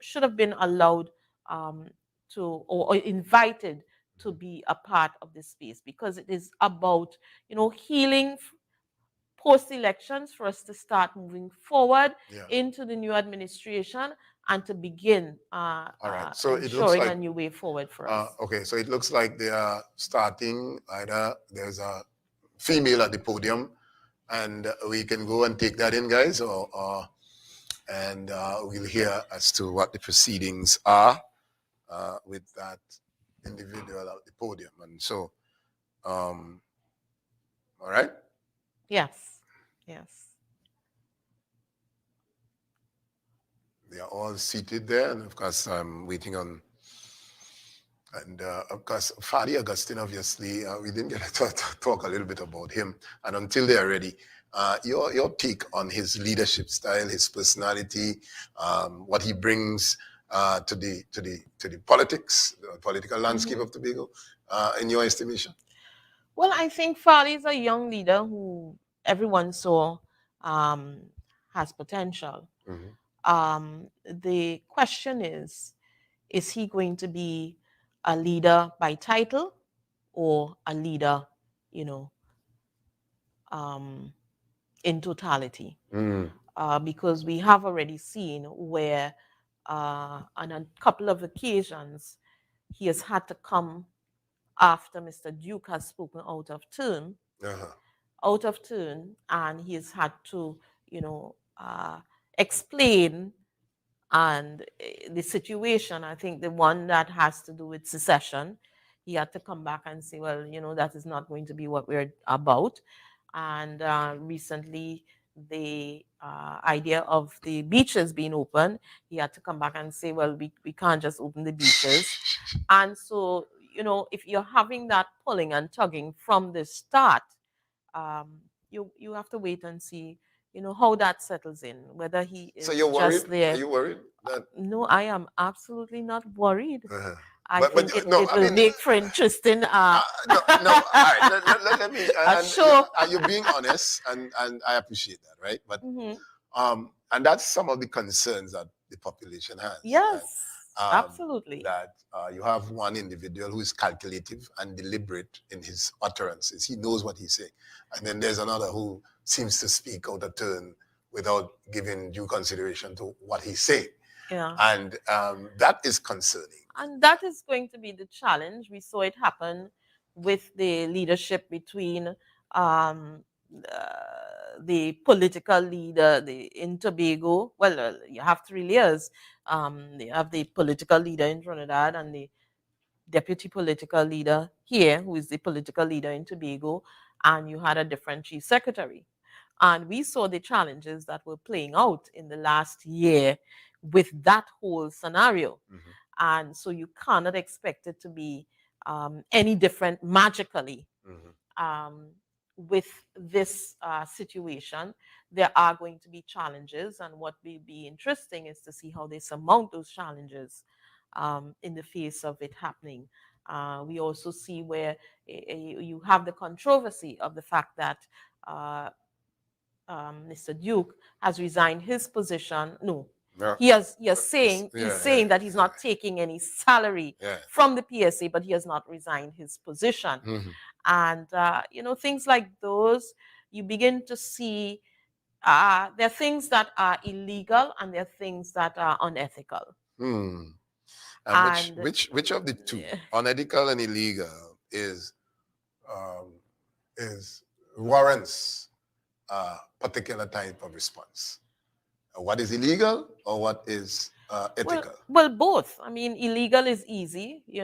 Speaker 1: should have been allowed um, to or invited to be a part of this space because it is about, healing post elections for us to start moving forward
Speaker 2: Yeah.
Speaker 1: into the new administration and to begin
Speaker 2: All right. So it looks
Speaker 1: ensuring a
Speaker 2: like
Speaker 1: new way forward for us.
Speaker 2: okay. So it looks like they are starting. Either there's a female at the podium, and we can go and take that in, guys, and we'll hear as to what the proceedings are with that individual at the podium. And so, all right.
Speaker 1: Yes, yes.
Speaker 2: They are all seated there, and of course, I'm waiting on. And of course, Farley Augustine, obviously, we didn't get to talk a little bit about him. And until they're ready, your take on his leadership style, his personality, what he brings to the politics, the political landscape
Speaker 1: Mhm.
Speaker 2: of Tobago, in your estimation?
Speaker 1: Well, I think Farley is a young leader who everyone saw um, has potential.
Speaker 2: Mm-hmm.
Speaker 1: The question is he going to be a leader by title or a leader, you know, um, in totality?
Speaker 2: Mm.
Speaker 1: Because we have already seen where, on a couple of occasions, he has had to come after Mr. Duke has spoken out of turn
Speaker 2: Uh-huh.
Speaker 1: out of turn, and he's had to, explain and the situation. I think the one that has to do with secession, he had to come back and say, well, that is not going to be what we're about. And recently, the idea of the beaches being open, he had to come back and say, well, we can't just open the beaches. And so, if you're having that pulling and tugging from the start, you have to wait and see, how that settles in, whether he
Speaker 2: So
Speaker 1: is
Speaker 2: you're worried?
Speaker 1: just
Speaker 2: Are
Speaker 1: there.
Speaker 2: you worried that?
Speaker 1: No, I am absolutely not worried.
Speaker 2: Uh-huh.
Speaker 1: I
Speaker 2: But
Speaker 1: think it,
Speaker 2: no,
Speaker 1: it
Speaker 2: I
Speaker 1: will
Speaker 2: mean,
Speaker 1: make for interesting
Speaker 2: no, no. All right, let me.
Speaker 1: a
Speaker 2: And
Speaker 1: show.
Speaker 2: you're being honest, and I appreciate that, right? But
Speaker 1: Mhm.
Speaker 2: and that's some of the concerns that the population has.
Speaker 1: Yes, absolutely.
Speaker 2: That you have one individual who is calculative and deliberate in his utterances. He knows what he's saying, and then there's another who seems to speak out of turn without giving due consideration to what he's saying,
Speaker 1: Yeah.
Speaker 2: and that is concerning.
Speaker 1: And that is going to be the challenge. We saw it happen with the leadership between um, the political leader in Tobago. Well, you have three layers. You have the political leader in Trinidad and the deputy political leader here, who is the political leader in Tobago, and you had a different chief secretary. And we saw the challenges that were playing out in the last year with that whole scenario.
Speaker 2: Mhm.
Speaker 1: And so you cannot expect it to be any different magically.
Speaker 2: Mhm.
Speaker 1: With this situation, there are going to be challenges, and what will be interesting is to see how they surmount those challenges in the face of it happening. We also see where you have the controversy of the fact that uh, Mr. Duke has resigned his position. No,
Speaker 2: Yeah.
Speaker 1: he's saying that he's not taking any salary
Speaker 2: Yeah.
Speaker 1: from the PSA, but he has not resigned his position.
Speaker 2: Mhm.
Speaker 1: And things like those, you begin to see there are things that are illegal and there are things that are unethical.
Speaker 2: Hmm. And
Speaker 1: And
Speaker 2: which of the two, unethical and illegal, um, is warrants a particular type of response? What is illegal or what is ethical?
Speaker 1: well, both. I mean, illegal is easy. You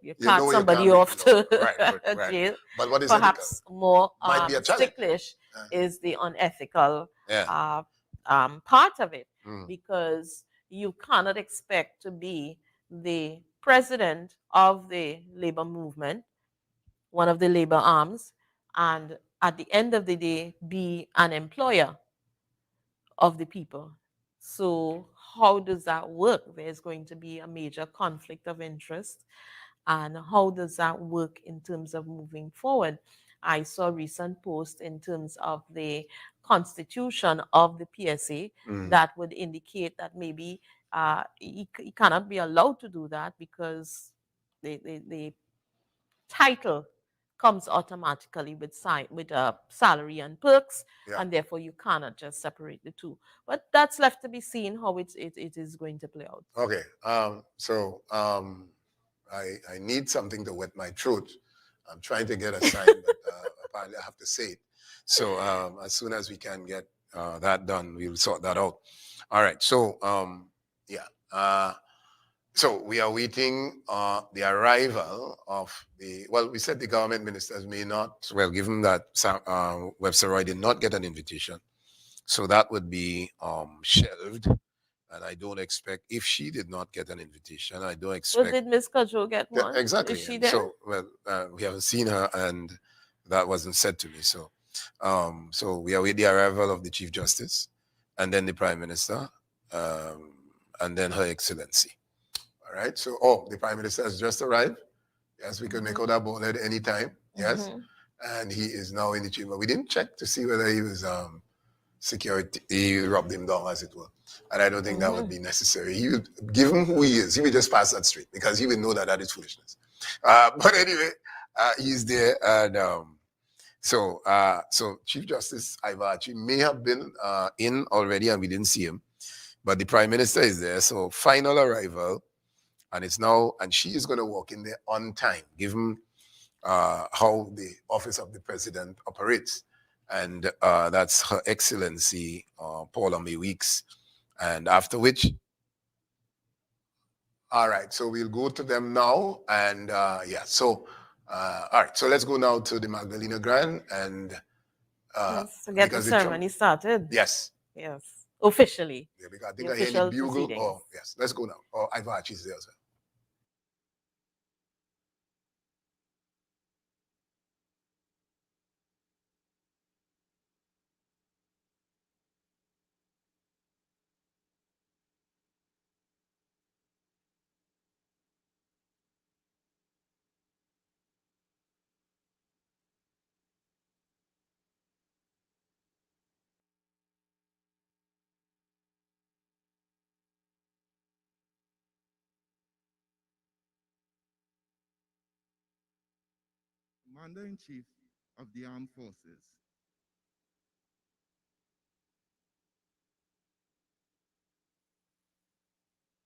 Speaker 2: You
Speaker 1: cart
Speaker 2: know you
Speaker 1: somebody
Speaker 2: can't make
Speaker 1: off
Speaker 2: it
Speaker 1: to
Speaker 2: right, right.
Speaker 1: jail.
Speaker 2: But what is ethical?
Speaker 1: Perhaps more
Speaker 2: Might be a challenge.
Speaker 1: ticklish is the unethical
Speaker 2: Yeah.
Speaker 1: part of it,
Speaker 2: Mm.
Speaker 1: because you cannot expect to be the president of the labor movement, one of the labor arms, and at the end of the day be an employer of the people. So, how does that work? There's going to be a major conflict of interest. And how does that work in terms of moving forward? I saw a recent post in terms of the constitution of the PSA that would indicate that maybe he cannot be allowed to do that because the title comes automatically with salary and perks,
Speaker 2: Yeah.
Speaker 1: and therefore you cannot just separate the two. But that's left to be seen how it is going to play out.
Speaker 2: Okay. I need something to wet my throat. I'm trying to get a sign, but apparently I have to say it. So as soon as we can get that done, we'll sort that out. All right. So yeah. So we are waiting the arrival of we said the government ministers may not, well, given that Webster Roy did not get an invitation, so that would be shelved. And I don't expect, if she did not get an invitation, I don't expect.
Speaker 1: Well, did Miss Kajo get one?
Speaker 2: Exactly.
Speaker 1: Is she
Speaker 2: And
Speaker 1: there?
Speaker 2: so, well, we haven't seen her, and that wasn't said to me. So, so we await the arrival of the Chief Justice, and then the Prime Minister, and then Her Excellency. All right. So, the Prime Minister has just arrived. Yes, we could make out that ball at any time. Yes. And he is now in the chamber. We didn't check to see whether he was security, he rubbed him down, as it were. And I don't think that would be necessary. He would, given who he is, he would just pass that straight because he would know that that is foolishness. But anyway, he's there. And so Chief Justice Ivachi may have been in already and we didn't see him. But the Prime Minister is there. So final arrival. And it's now, and she is going to walk in there on time, given how the office of the president operates. and that's Her Excellency Paula May Weeks. And after which, all right, so we'll go to them now. And yeah, so, all right, so let's go now to the Magdalena Grand. And
Speaker 1: Yes, to get the
Speaker 2: because the Trump,
Speaker 1: ceremony started.
Speaker 2: yes,
Speaker 1: Yes, officially,
Speaker 2: yeah, because I
Speaker 1: the
Speaker 2: think I hear the
Speaker 1: official
Speaker 2: bugle.
Speaker 1: proceedings.
Speaker 2: Oh, yes, let's go now. Oh, Ivachi is there, sir.
Speaker 3: Commander-in-Chief of the Armed Forces.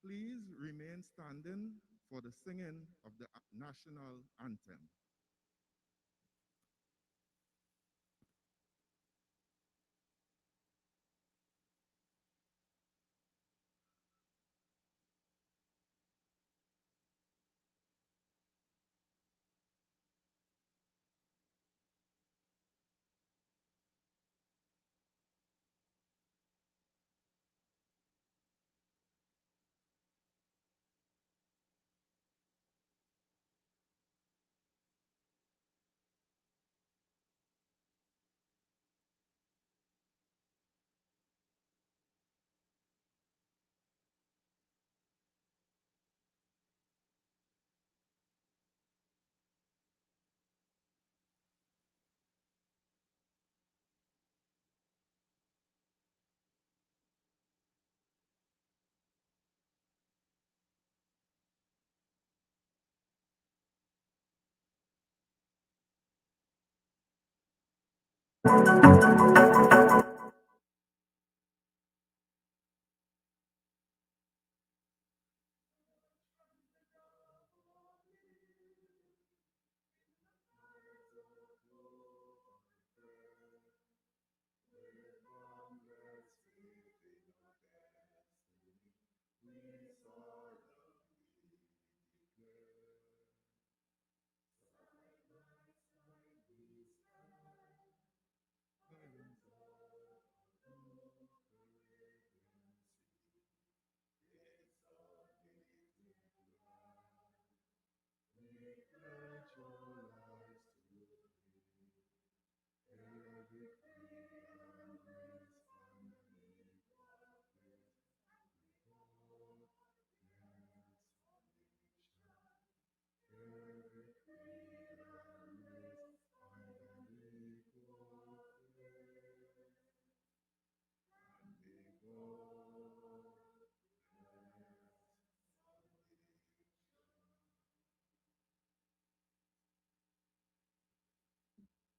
Speaker 3: Please remain standing for the singing of the national anthem.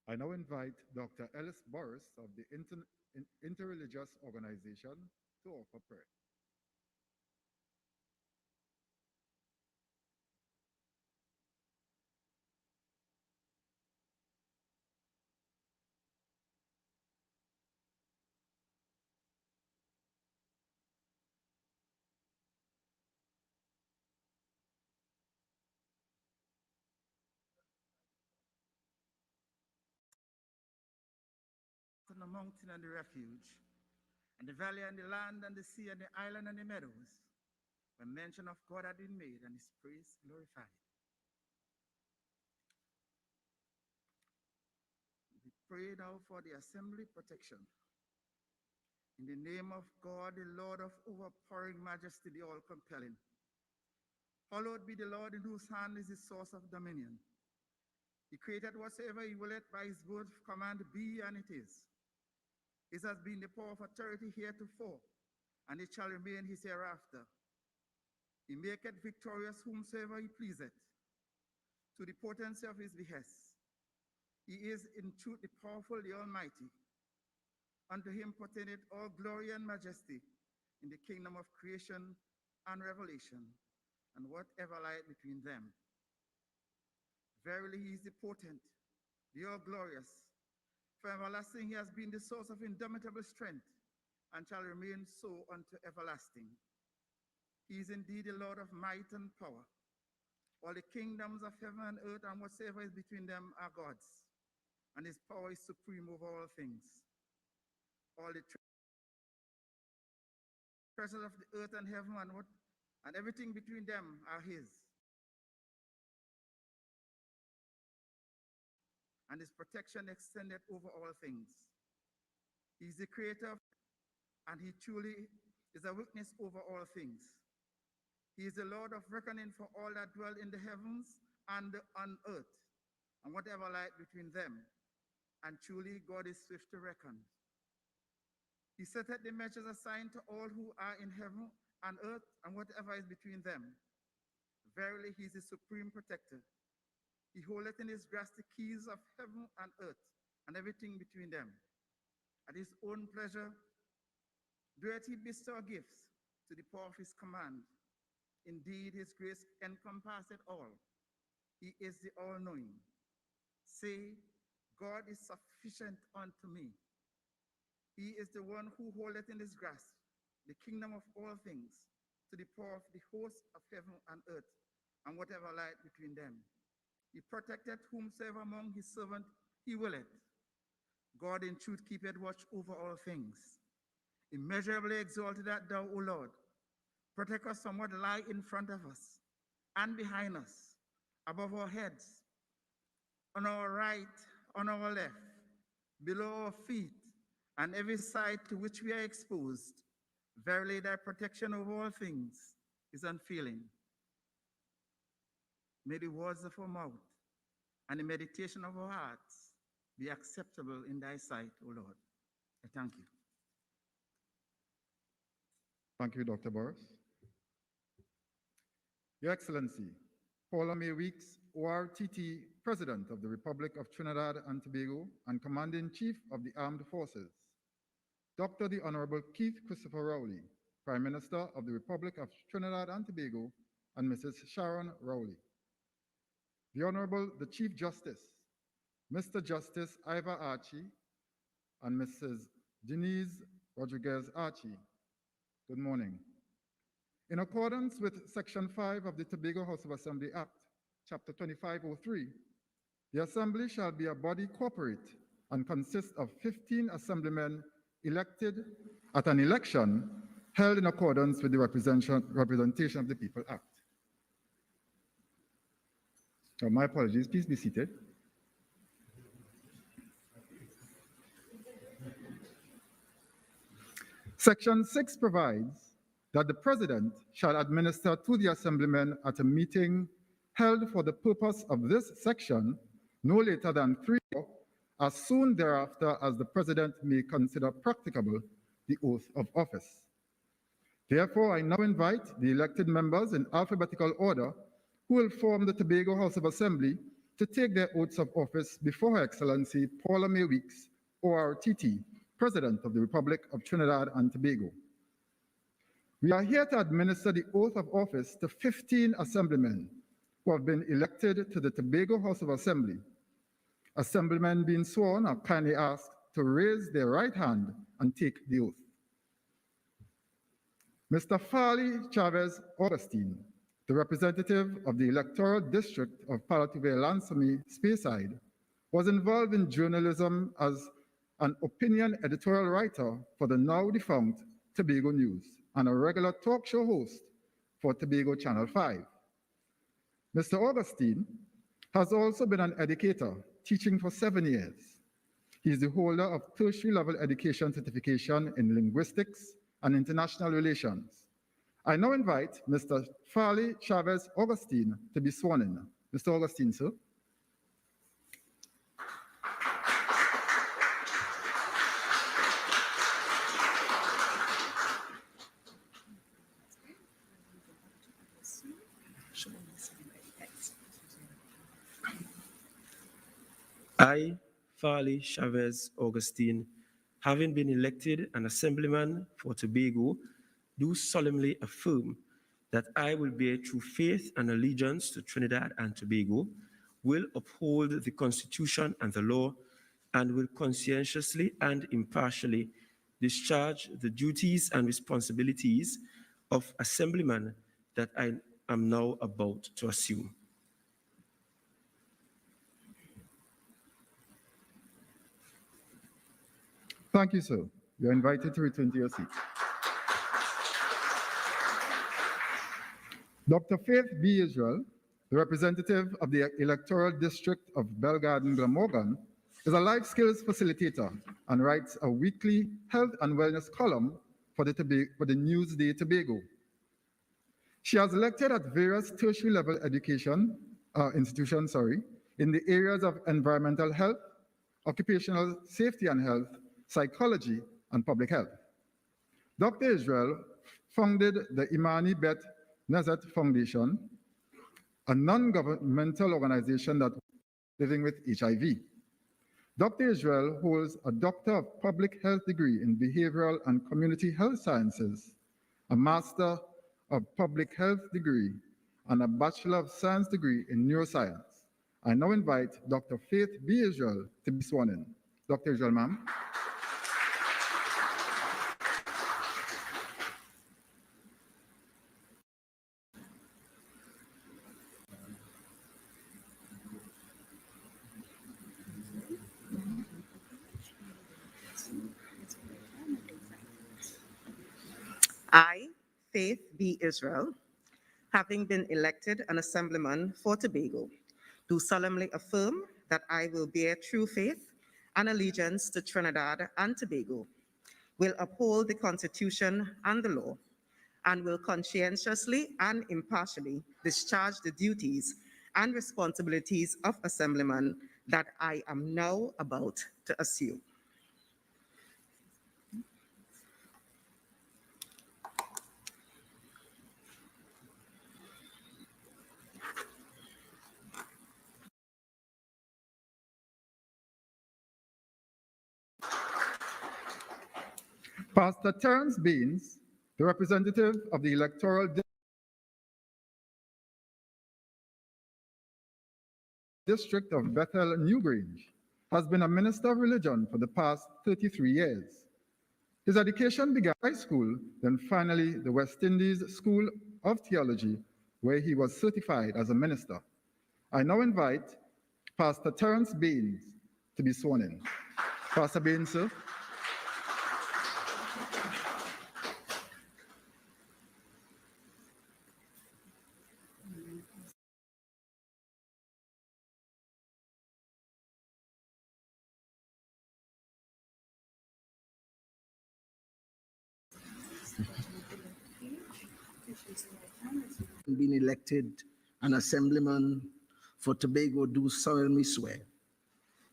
Speaker 3: I now invite Dr. Ellis Boris of the Interreligious Organization to offer prayer.
Speaker 4: And the mountain and the refuge, and the valley and the land and the sea and the island and the meadows, when mention of God had been made and his praise glorified. We pray now for the assembly protection. In the name of God, the Lord of overpowering majesty, the all-compelling. Hallowed be the Lord in whose hand is the source of dominion. He created whatsoever he willeth by his word command be, and it is. His has been the power of authority heretofore, and it shall remain his hereafter. He maketh victorious whomsoever he pleaseth, to the potency of his behest. He is in truth the powerful, the almighty. Unto him pertaineth all glory and majesty in the kingdom of creation and revelation, and whatever lieth between them. Verily he is the potent, the all glorious, For everlasting he has been the source of indomitable strength, and shall remain so unto everlasting. He is indeed the Lord of might and power. All the kingdoms of heaven and earth and whatsoever is between them are God's, and his power is supreme over all things. All the treasures of the earth and heaven and everything between them are his. And his protection extended over all things. He is the creator, and he truly is a witness over all things. He is the Lord of reckoning for all that dwell in the heavens and on earth, and whatever light between them. And truly God is swift to reckon. He setteth the measures assigned to all who are in heaven and earth, and whatever is between them. Verily he is the supreme protector. He holdeth in his grasp the keys of heaven and earth, and everything between them. At his own pleasure doeth he bestow gifts to the poor of his command. Indeed, his grace encompasseth all. He is the all-knowing. Say, God is sufficient unto me. He is the one who holdeth in his grasp the kingdom of all things, to the poor of the hosts of heaven and earth, and whatever lieth between them. He protecteth whomsoever among his servants he willeth. God in truth keepeth watch over all things. Immeasurably exalted art thou, O Lord. Protect us from what lie in front of us and behind us, above our heads, on our right, on our left, below our feet, and every side to which we are exposed. Verily thy protection over all things is unfailing. May the words of our mouth and the meditation of our hearts be acceptable in thy sight, O Lord. I thank you.
Speaker 3: Thank you, Dr. Boris. Your Excellency, Paula May Weeks, ORTT President of the Republic of Trinidad and Tobago and Commander-in-Chief of the Armed Forces, Dr. the Honorable Keith Christopher Rowley, Prime Minister of the Republic of Trinidad and Tobago, and Mrs. Sharon Rowley, the Honorable the Chief Justice, Mr. Justice Ivor Archie, and Mrs. Denise Rodriguez Archie. Good morning. In accordance with Section 5 of the Tobago House of Assembly Act, Chapter 2503, the Assembly shall be a body corporate and consist of 15 assemblymen elected at an election held in accordance with the Representation of the People Act. Oh, my apologies, please be seated. Section 6 provides that the President shall administer to the Assemblymen at a meeting held for the purpose of this section no later than 3 hours, as soon thereafter as the President may consider practicable the oath of office. Therefore, I now invite the elected members in alphabetical order who will form the Tobago House of Assembly to take their oaths of office before Her Excellency Paula May Weeks, ORTT, President of the Republic of Trinidad and Tobago. We are here to administer the oath of office to 15 assemblymen who have been elected to the Tobago House of Assembly. Assemblymen being sworn are kindly asked to raise their right hand and take the oath. Mr. Farley Augustine, the representative of the electoral district of Palatuvia-Lansome Speyside, was involved in journalism as an opinion editorial writer for the now defunct Tobago News and a regular talk show host for Tobago Channel 5. Mr. Augustine has also been an educator, teaching for 7 years. He is the holder of tertiary level education certification in linguistics and international relations. I now invite Mr. Farley Augustine to be sworn in. Mr. Augustine, sir.
Speaker 5: I, Farley Augustine, having been elected an assemblyman for Tobago, do solemnly affirm that I will bear true faith and allegiance to Trinidad and Tobago, will uphold the Constitution and the law, and will conscientiously and impartially discharge the duties and responsibilities of Assemblyman that I am now about to assume.
Speaker 3: Thank you, sir. You're invited to return to your seat. Dr. Faith B. Israel, the representative of the electoral district of Belgarden Glamorgan, is a life skills facilitator and writes a weekly health and wellness column for the Newsday Tobago. She has lectured at various tertiary level education institutions in the areas of environmental health, occupational safety and health, psychology, and public health. Dr. Israel founded the Imani Bet Nazat Foundation, a non-governmental organization that living with HIV. Dr. Israel holds a Doctor of Public Health degree in Behavioral and Community Health Sciences, a Master of Public Health degree, and a Bachelor of Science degree in Neuroscience. I now invite Dr. Faith B. Israel to be sworn in. Dr. Israel, ma'am.
Speaker 6: I, Faith B. Israel, having been elected an Assemblyman for Tobago, do solemnly affirm that I will bear true faith and allegiance to Trinidad and Tobago, will uphold the Constitution and the law, and will conscientiously and impartially discharge the duties and responsibilities of Assemblyman that I am now about to assume.
Speaker 3: Pastor Terence Baines, the representative of the electoral district of Bethel Newgrange, has been a minister of religion for the past 33 years. His education began in high school, then finally the West Indies School of Theology, where he was certified as a minister. I now invite Pastor Terence Baines to be sworn in. Pastor Baines, sir.
Speaker 4: Been elected an Assemblyman for Tobago, do solemnly swear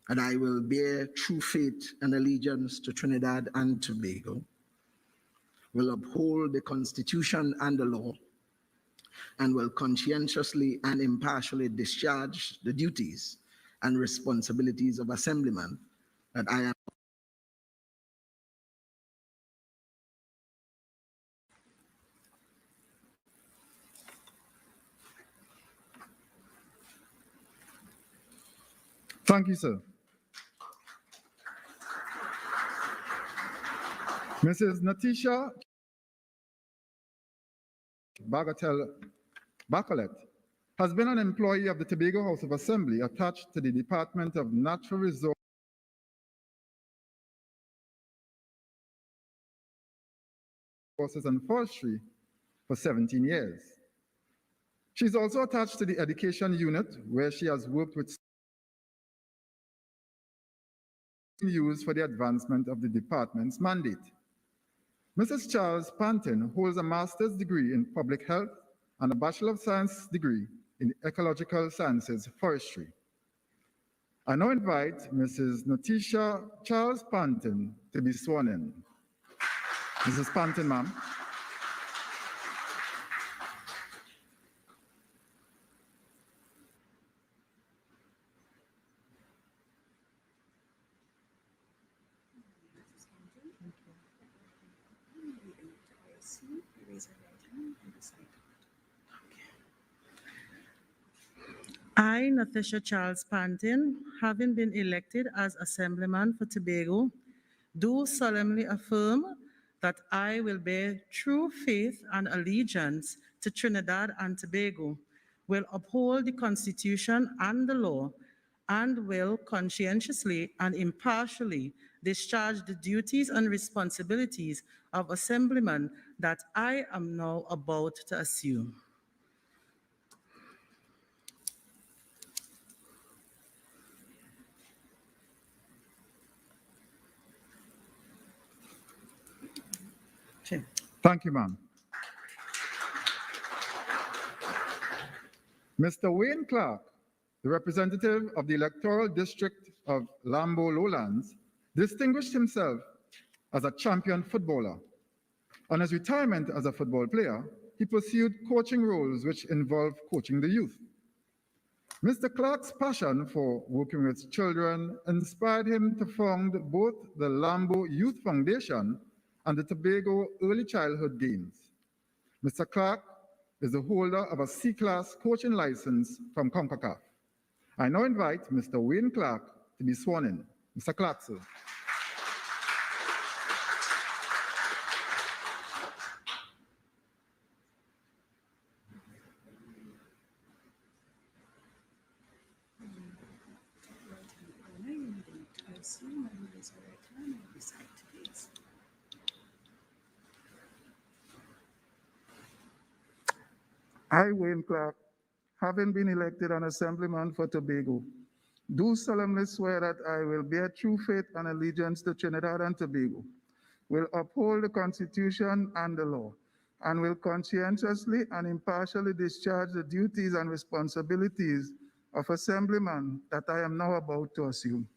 Speaker 4: that I will bear true faith and allegiance to Trinidad and Tobago, will uphold the Constitution and the law, and will conscientiously and impartially discharge the duties and responsibilities of Assemblyman that I am.
Speaker 3: Thank you, sir. Mrs. Natisha Bacolet has been an employee of the Tobago House of Assembly attached to the Department of Natural Resources and Forestry for 17 years. She's also attached to the Education Unit, where she has worked with used for the advancement of the department's mandate. Mrs. Charles Panton holds a master's degree in public health and a Bachelor of Science degree in ecological sciences forestry. I now invite Mrs. Natisha Charles Panton to be sworn in. Mrs. Panton, ma'am.
Speaker 7: I, Nathesha Charles Pantin, having been elected as Assemblyman for Tobago, do solemnly affirm that I will bear true faith and allegiance to Trinidad and Tobago, will uphold the Constitution and the law, and will conscientiously and impartially discharge the duties and responsibilities of Assemblyman that I am now about to assume. Okay.
Speaker 3: Thank you, ma'am. Mr. Wayne Clark, the representative of the electoral district of Lambo Lowlands, distinguished himself as a champion footballer. On his retirement as a football player, he pursued coaching roles which involved coaching the youth. Mr. Clark's passion for working with children inspired him to found both the Lambo Youth Foundation and the Tobago Early Childhood Games. Mr. Clark is the holder of a C-class coaching license from CONCACAF. I now invite Mr. Wayne Clark to be sworn in. Mr. Clark, sir.
Speaker 4: I, Wayne Clark, having been elected an Assemblyman for Tobago, do solemnly swear that I will bear true faith and allegiance to Trinidad and Tobago, will uphold the Constitution and the law, and will conscientiously and impartially discharge the duties and responsibilities of Assemblyman that I am now about to assume.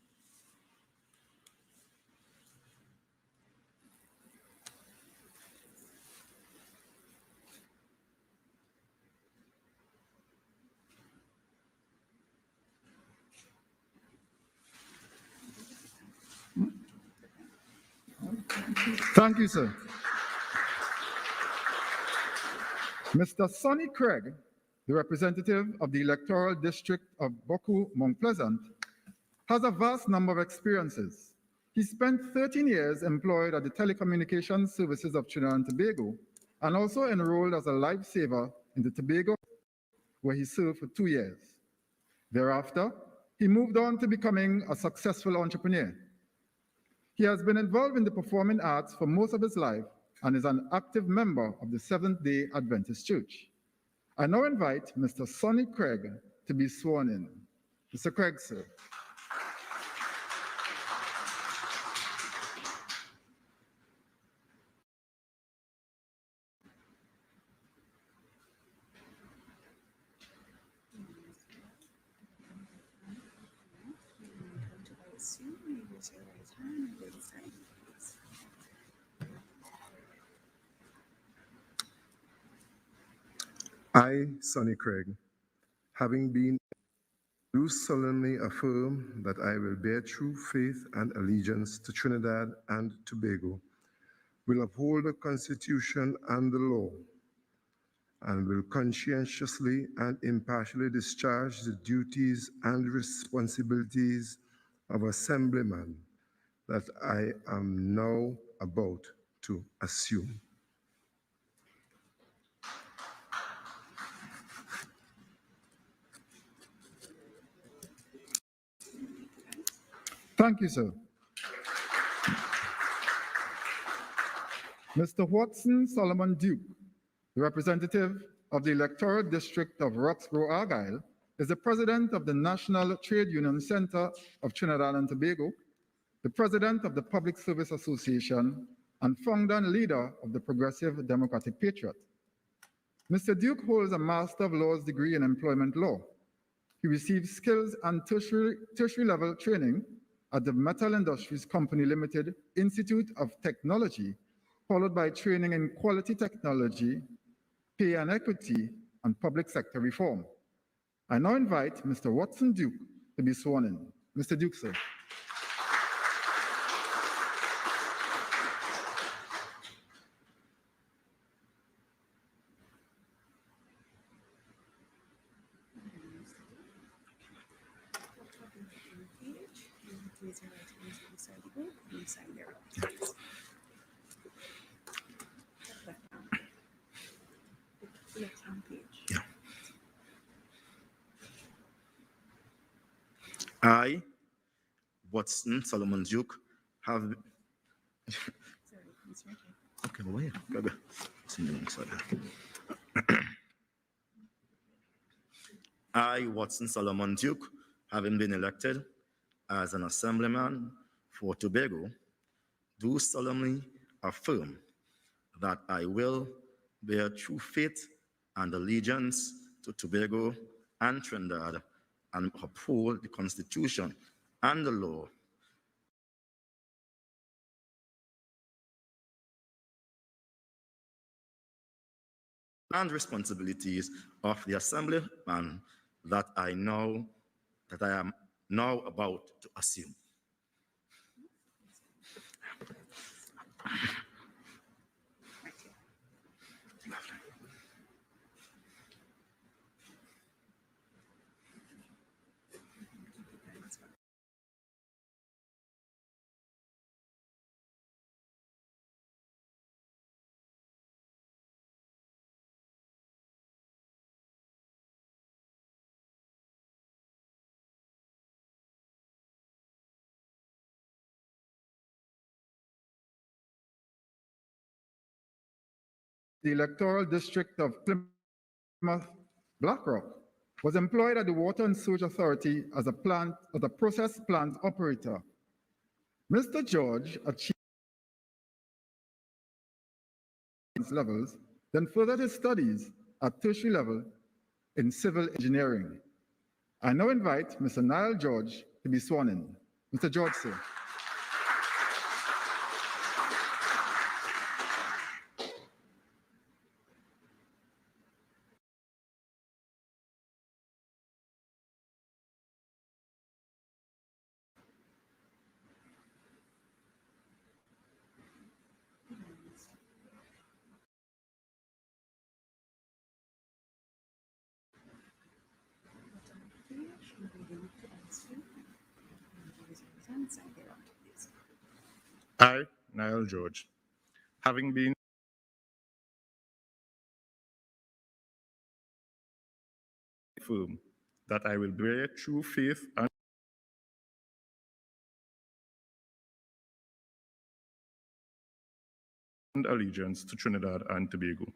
Speaker 3: Thank you, sir. Mr. Sonny Craig, the representative of the electoral district of Boku Mount Pleasant, has a vast number of experiences. He spent 13 years employed at the Telecommunications Services of Trinidad and Tobago, and also enrolled as a lifesaver in the Tobago, where he served for 2 years. Thereafter, he moved on to becoming a successful entrepreneur. He has been involved in the performing arts for most of his life and is an active member of the Seventh-day Adventist Church. I now invite Mr. Sonny Craig to be sworn in. Mr. Craig, sir.
Speaker 8: I, Sonny Craig, having been, do solemnly affirm that I will bear true faith and allegiance to Trinidad and Tobago, will uphold the Constitution and the law, and will conscientiously and impartially discharge the duties and responsibilities of Assemblyman that I am now about to assume.
Speaker 3: Thank you, sir. Mr. Watson Solomon Duke, the representative of the electoral district of Roxborough Argyle, is the president of the National Trade Union Center of Trinidad and Tobago, the president of the Public Service Association, and founder and leader of the Progressive Democratic Patriot. Mr. Duke holds a Master of Laws degree in Employment Law. He received skills and tertiary level training at the Metal Industries Company Limited Institute of Technology, followed by training in quality technology, pay and equity, and public sector reform. I now invite Mr. Watson Duke to be sworn in. Mr. Duke, sir.
Speaker 9: I, Watson Solomon Duke, have. Okay, wait. I, Watson Solomon Duke, having been elected as an assemblyman for Tobago, do solemnly affirm that I will bear true faith and allegiance to Tobago and Trinidad and uphold the Constitution and the law and responsibilities of the assemblyman that I am now about to assume.
Speaker 3: The electoral district of Plymouth Blackrock was employed at the Water and Sewage Authority as a process plant operator. Mr. George achieved levels, then furthered his studies at tertiary level in civil engineering. I now invite Mr. Niall George to be sworn in. Mr. George, sir.
Speaker 10: I, Niall George, having been firm that I will bear true faith and allegiance to Trinidad and Tobago,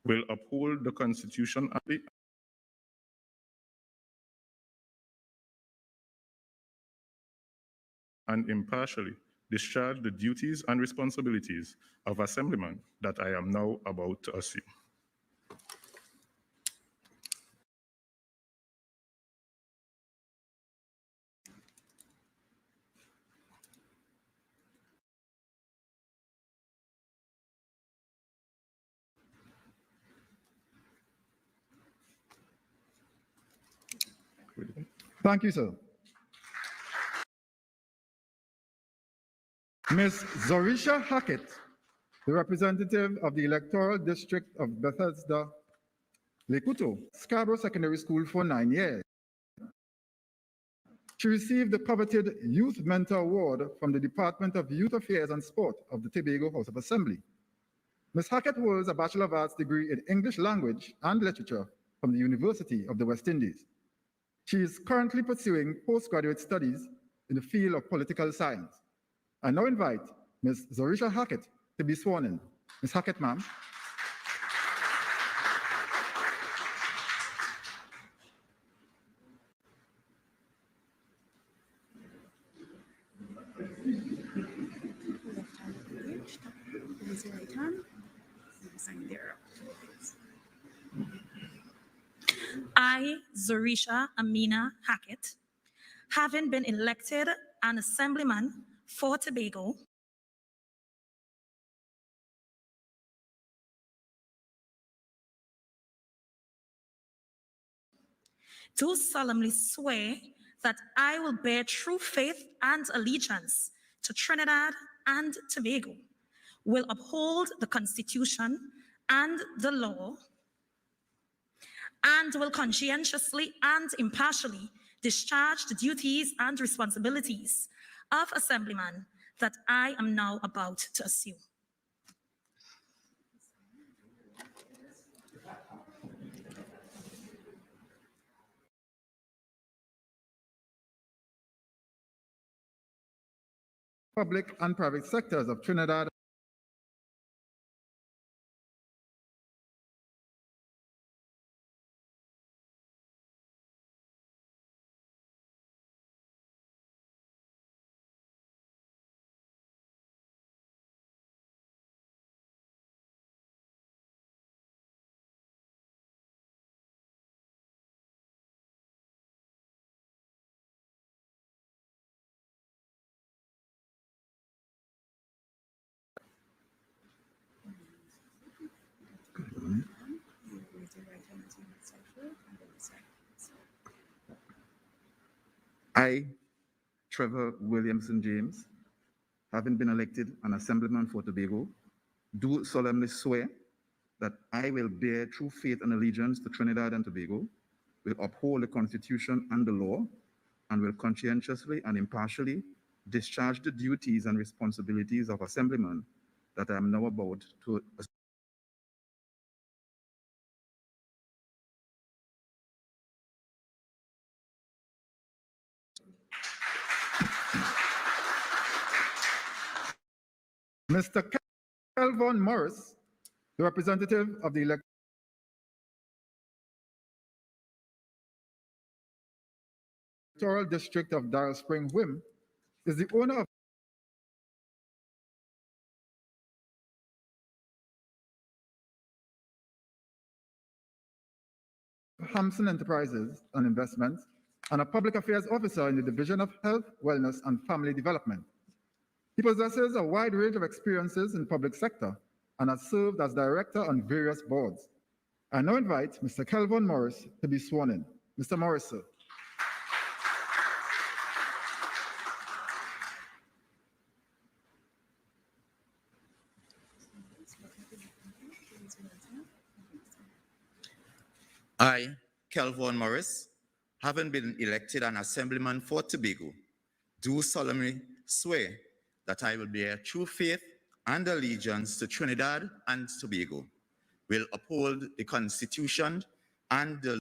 Speaker 10: will uphold the Constitution and impartially discharge the duties and responsibilities of Assemblyman that I am now about to assume.
Speaker 3: Thank you, sir. Ms. Zorisha Hackett, the representative of the electoral district of Bethesda, Lekuto, Scarborough Secondary School for 9 years. She received the coveted Youth Mentor Award from the Department of Youth Affairs and Sport of the Tobago House of Assembly. Ms. Hackett holds a Bachelor of Arts degree in English Language and Literature from the University of the West Indies. She is currently pursuing postgraduate studies in the field of political science. I now invite Ms. Zorisha Hackett to be sworn in. Ms. Hackett, ma'am.
Speaker 11: Raise your right hand. Sign there. I, Zorisha Amina Hackett, having been elected an assemblyman for Tobago, do solemnly swear that I will bear true faith and allegiance to Trinidad and Tobago, will uphold the Constitution and the law, and will conscientiously and impartially discharge the duties and responsibilities of Assemblyman that I am now about to assume.
Speaker 3: public and private sectors of Trinidad. I, Trevor Williamson James, having been elected an Assemblyman for Tobago, do solemnly swear that I will bear true faith and allegiance to Trinidad and Tobago, will uphold the Constitution and the law, and will conscientiously and impartially discharge the duties and responsibilities of Assemblyman that I am now about to assume. Mr. Kelvin Morris, the representative of the electoral district of Darrell Spring Whim, is the owner of Hampson Enterprises and Investments, and a public affairs officer in the Division of Health, Wellness, and Family Development. He possesses a wide range of experiences in the public sector and has served as director on various boards. I now invite Mr. Kelvin Morris to be sworn in. Mr. Morris, sir.
Speaker 12: I, Kelvin Morris, having been elected an Assemblyman for Tobago, do solemnly swear that I will bear true faith and allegiance to Trinidad and Tobago, will uphold the Constitution and the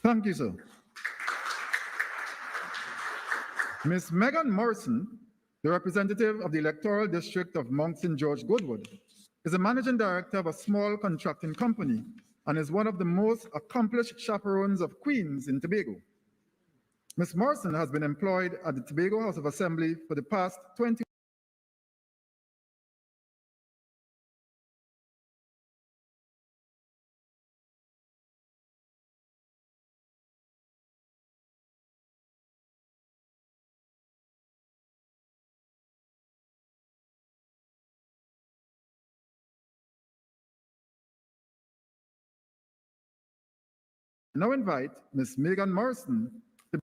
Speaker 3: Thank you, sir. Ms. Megan Morrison, the representative of the electoral district of Mount St. George Goodwood, is a managing director of a small contracting company and is one of the most accomplished chaperones of queens in Tobago. Ms. Morrison has been employed at the Tobago House of Assembly for the past 20 I now invite Ms. Megan Morrison to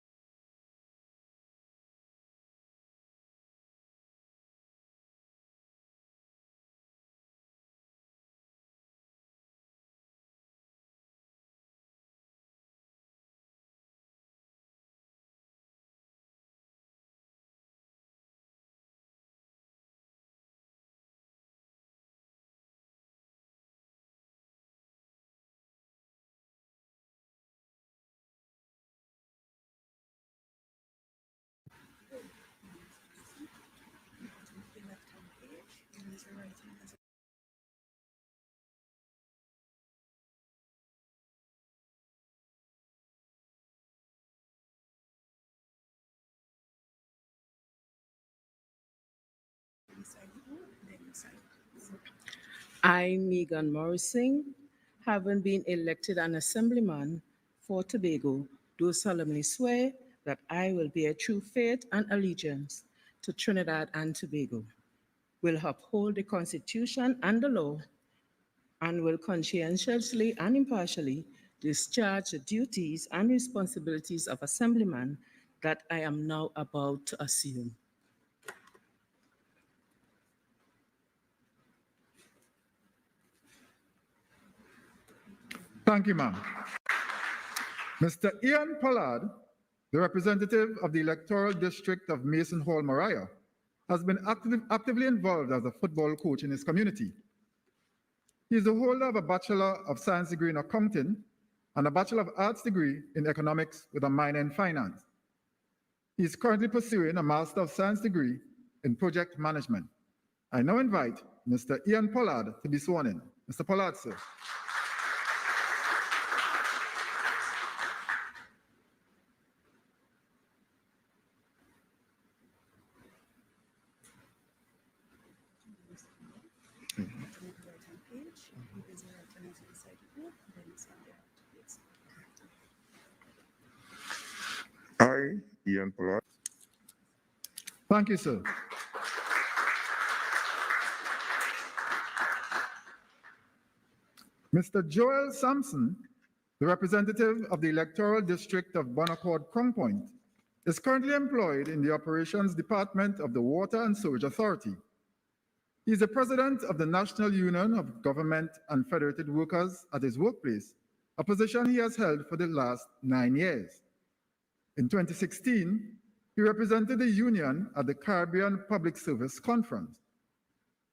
Speaker 13: I, Megan Morrison, having been elected an Assemblyman for Tobago, do solemnly swear that I will bear true faith and allegiance to Trinidad and Tobago, will uphold the Constitution and the law, and will conscientiously and impartially discharge the duties and responsibilities of Assemblyman that I am now about to assume.
Speaker 3: Thank you, ma'am. Mr. Ian Pollard, the representative of the electoral district of Mason Hall, Mariah, has been actively involved as a football coach in his community. He is the holder of a Bachelor of Science degree in accounting and a Bachelor of Arts degree in economics with a minor in finance. He is currently pursuing a Master of Science degree in project management. I now invite Mr. Ian Pollard to be sworn in. Mr. Pollard, sir.
Speaker 10: I, Ian Pollard,
Speaker 3: Thank you, sir. Mr. Joel Sampson, the representative of the electoral district of Bonaccord Crown Point, is currently employed in the operations department of the Water and Sewage Authority. He is the president of the National Union of Government and Federated Workers at his workplace, a position he has held for the last 9 years. In 2016, he represented the union at the Caribbean Public Service Conference.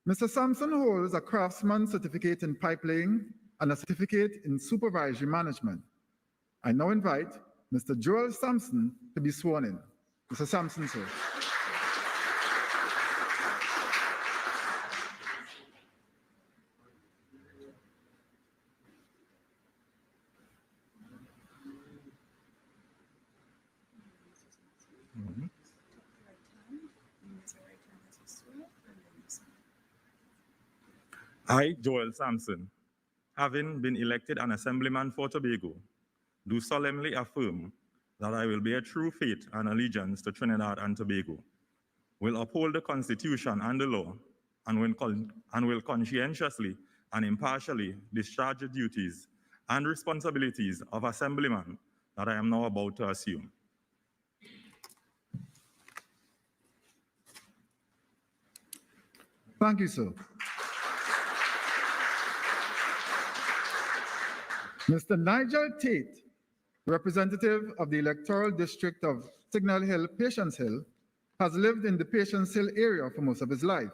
Speaker 3: Mr. Sampson holds a craftsman certificate in pipelaying and a certificate in supervisory management. I now invite Mr. Joel Sampson to be sworn in. Mr. Sampson, sir.
Speaker 10: I, Joel Sampson, having been elected an assemblyman for Tobago, do solemnly affirm that I will bear true faith and allegiance to Trinidad and Tobago, will uphold the Constitution and the law, and will conscientiously and impartially discharge the duties and responsibilities of assemblyman that I am now about to assume.
Speaker 3: Thank you, sir. Mr. Nigel Tate, representative of the electoral district of Signal Hill, Patience Hill, has lived in the Patience Hill area for most of his life.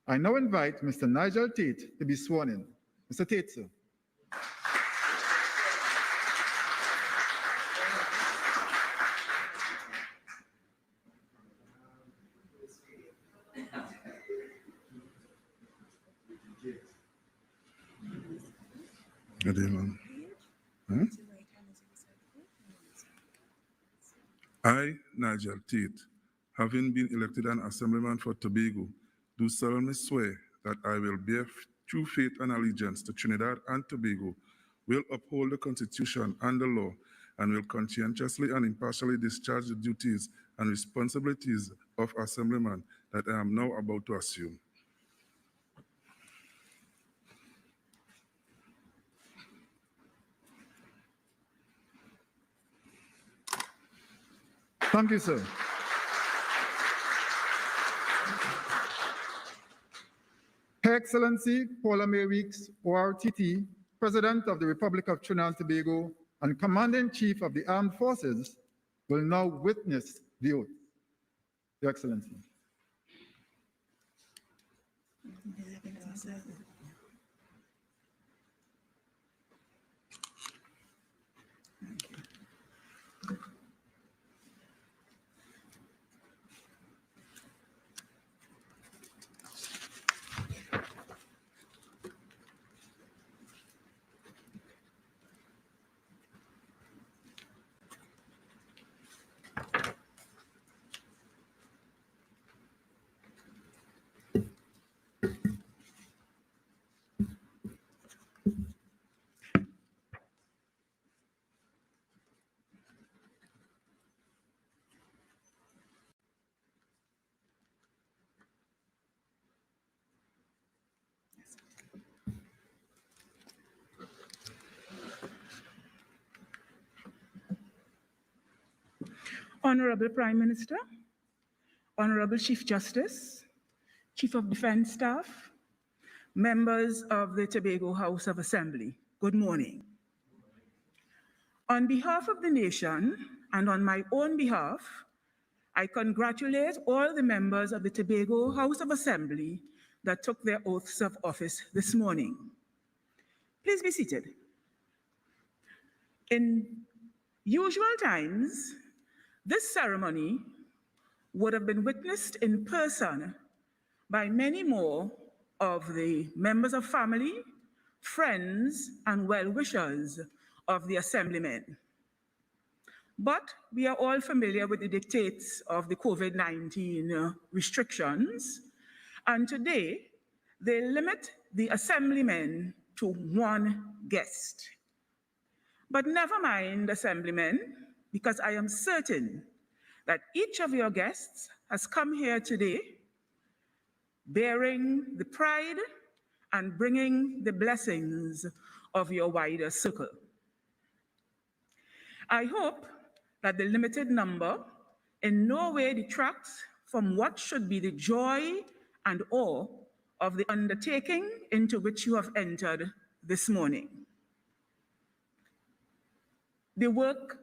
Speaker 3: I now invite Mr. Nigel Tate to be sworn in. Mr. Tate, sir.
Speaker 10: Good evening. I, Nigel Tate, having been elected an assemblyman for Tobago, do solemnly swear that I will bear true faith and allegiance to Trinidad and Tobago, will uphold the Constitution and the law, and will conscientiously and impartially discharge the duties and responsibilities of assemblyman that I am now about to assume.
Speaker 3: Thank you, sir. Her Excellency Paula May Weeks, ORTT, President of the Republic of Trinidad and Tobago and Commander-in-Chief of the Armed Forces, will now witness the oath. Your Excellency.
Speaker 14: Honorable Prime Minister, Honorable Chief Justice, Chief of Defense Staff, members of the Tobago House of Assembly, good morning. On behalf of the nation and on my own behalf, I congratulate all the members of the Tobago House of Assembly that took their oaths of office this morning. Please be seated. In usual times, this ceremony would have been witnessed in person by many more of the members of family, friends, and well-wishers of the Assemblymen. But we are all familiar with the dictates of the COVID-19 restrictions, and today they limit the Assemblymen to one guest. But never mind, Assemblymen, because I am certain that each of your guests has come here today bearing the pride and bringing the blessings of your wider circle. I hope that the limited number in no way detracts from what should be the joy and awe of the undertaking into which you have entered this morning. The work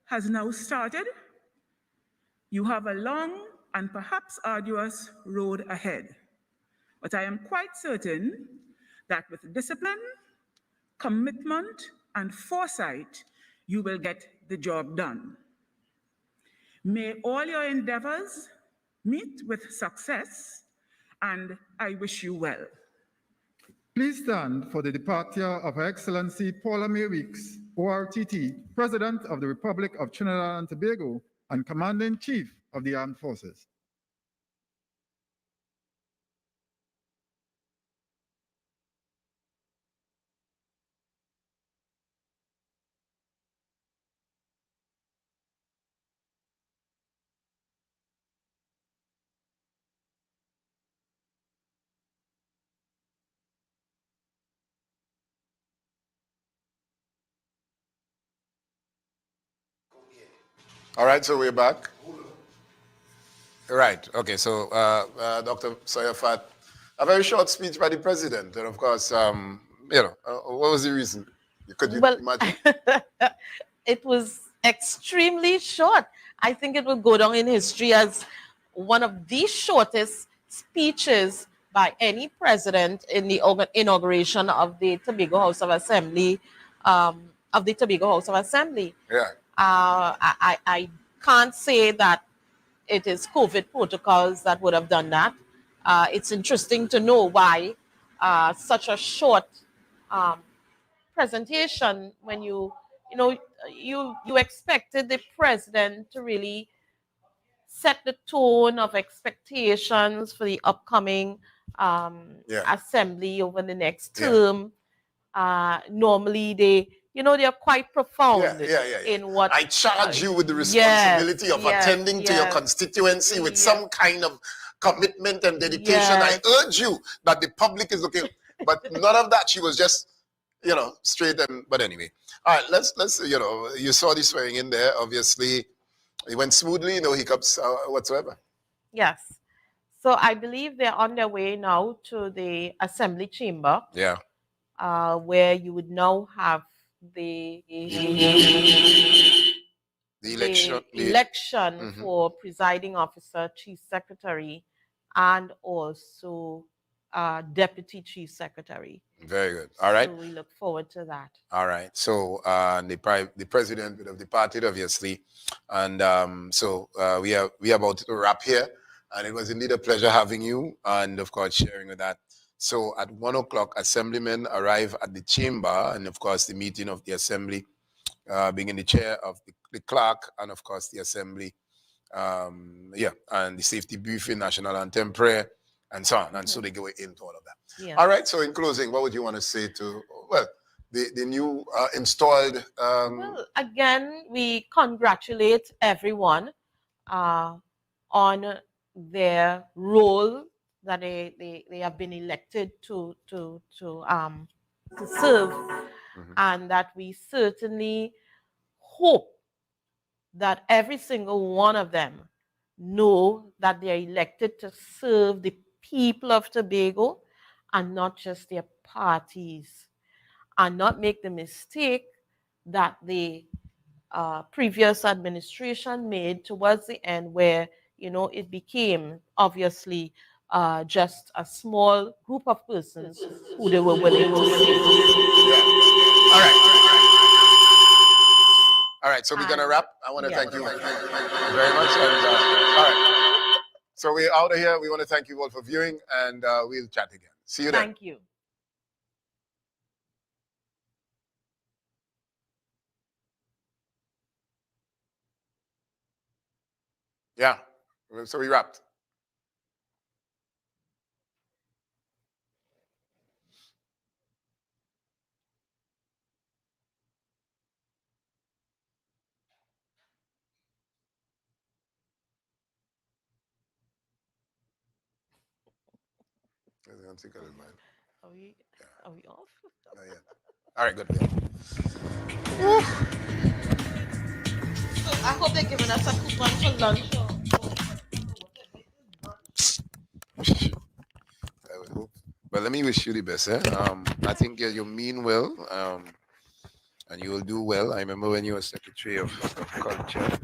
Speaker 14: has now started. You have a long and perhaps arduous road ahead, but I am quite certain that with discipline, commitment, and foresight, you will get the job done. May all your endeavors meet with success, and I wish you well.
Speaker 3: Please stand for the departure of Her Excellency Paula May Weeks, ORTT, President of the Republic of Trinidad and Tobago and Commander-in-Chief of the Armed Forces.
Speaker 2: All right, so we're back. Right, okay, so Dr. Sawyer-Fat, a very short speech by the president, and of course, what was the reason? Could you imagine?
Speaker 1: It was extremely short. I think it will go down in history as one of the shortest speeches by any president in the inauguration of the Tobago House of Assembly,
Speaker 2: Yeah.
Speaker 1: I can't say that it is COVID protocols that would have done that. It's interesting to know why such a short presentation when you expected the president to really set the tone of expectations for the upcoming assembly over the next term. Normally they are quite profound in what
Speaker 2: I charge you with the responsibility of attending to your constituency with some kind of commitment and dedication. I urge you that the public is looking, but none of that. She was just, straight and, but anyway. All right, let's you saw the swearing in there. Obviously, it went smoothly, no hiccups whatsoever.
Speaker 1: Yes. So I believe they're on their way now to the assembly chamber.
Speaker 2: Yeah.
Speaker 1: Where you would now have the election for presiding officer, chief secretary, and also deputy chief secretary.
Speaker 2: Very good. All right.
Speaker 1: So we look forward to that.
Speaker 2: All right. So the president would have departed, obviously, and we are about to wrap here. And it was indeed a pleasure having you, and of course sharing with that. So at 1 o'clock, assemblymen arrive at the chamber, and of course the meeting of the assembly, being in the chair of the clerk, and of course the assembly, and the safety briefing, national anthem prayer, and so on. And so they go into all of that.
Speaker 1: Yeah.
Speaker 2: All right. So in closing, what would you want to say to the new installed?
Speaker 1: Well, again, we congratulate everyone on their role that they have been elected to serve, and that we certainly hope that every single one of them know that they are elected to serve the people of Tobago and not just their parties, and not make the mistake that they previous administration made towards the end, where it became obviously just a small group of persons who they were willing to see.
Speaker 2: All right. All right, so we're going to wrap. I want to thank you very much. And, all right. So we're out of here. We want to thank you all for viewing, and we'll chat again. See you then.
Speaker 1: Thank you.
Speaker 2: Yeah, so we wrapped.
Speaker 1: Are we off?
Speaker 2: Not yet. All right, good.
Speaker 1: So I hope they're giving us a coupon for lunch.
Speaker 2: I would hope. But let me wish you the best. I think you mean well, and you will do well. I remember when you were Secretary of Culture.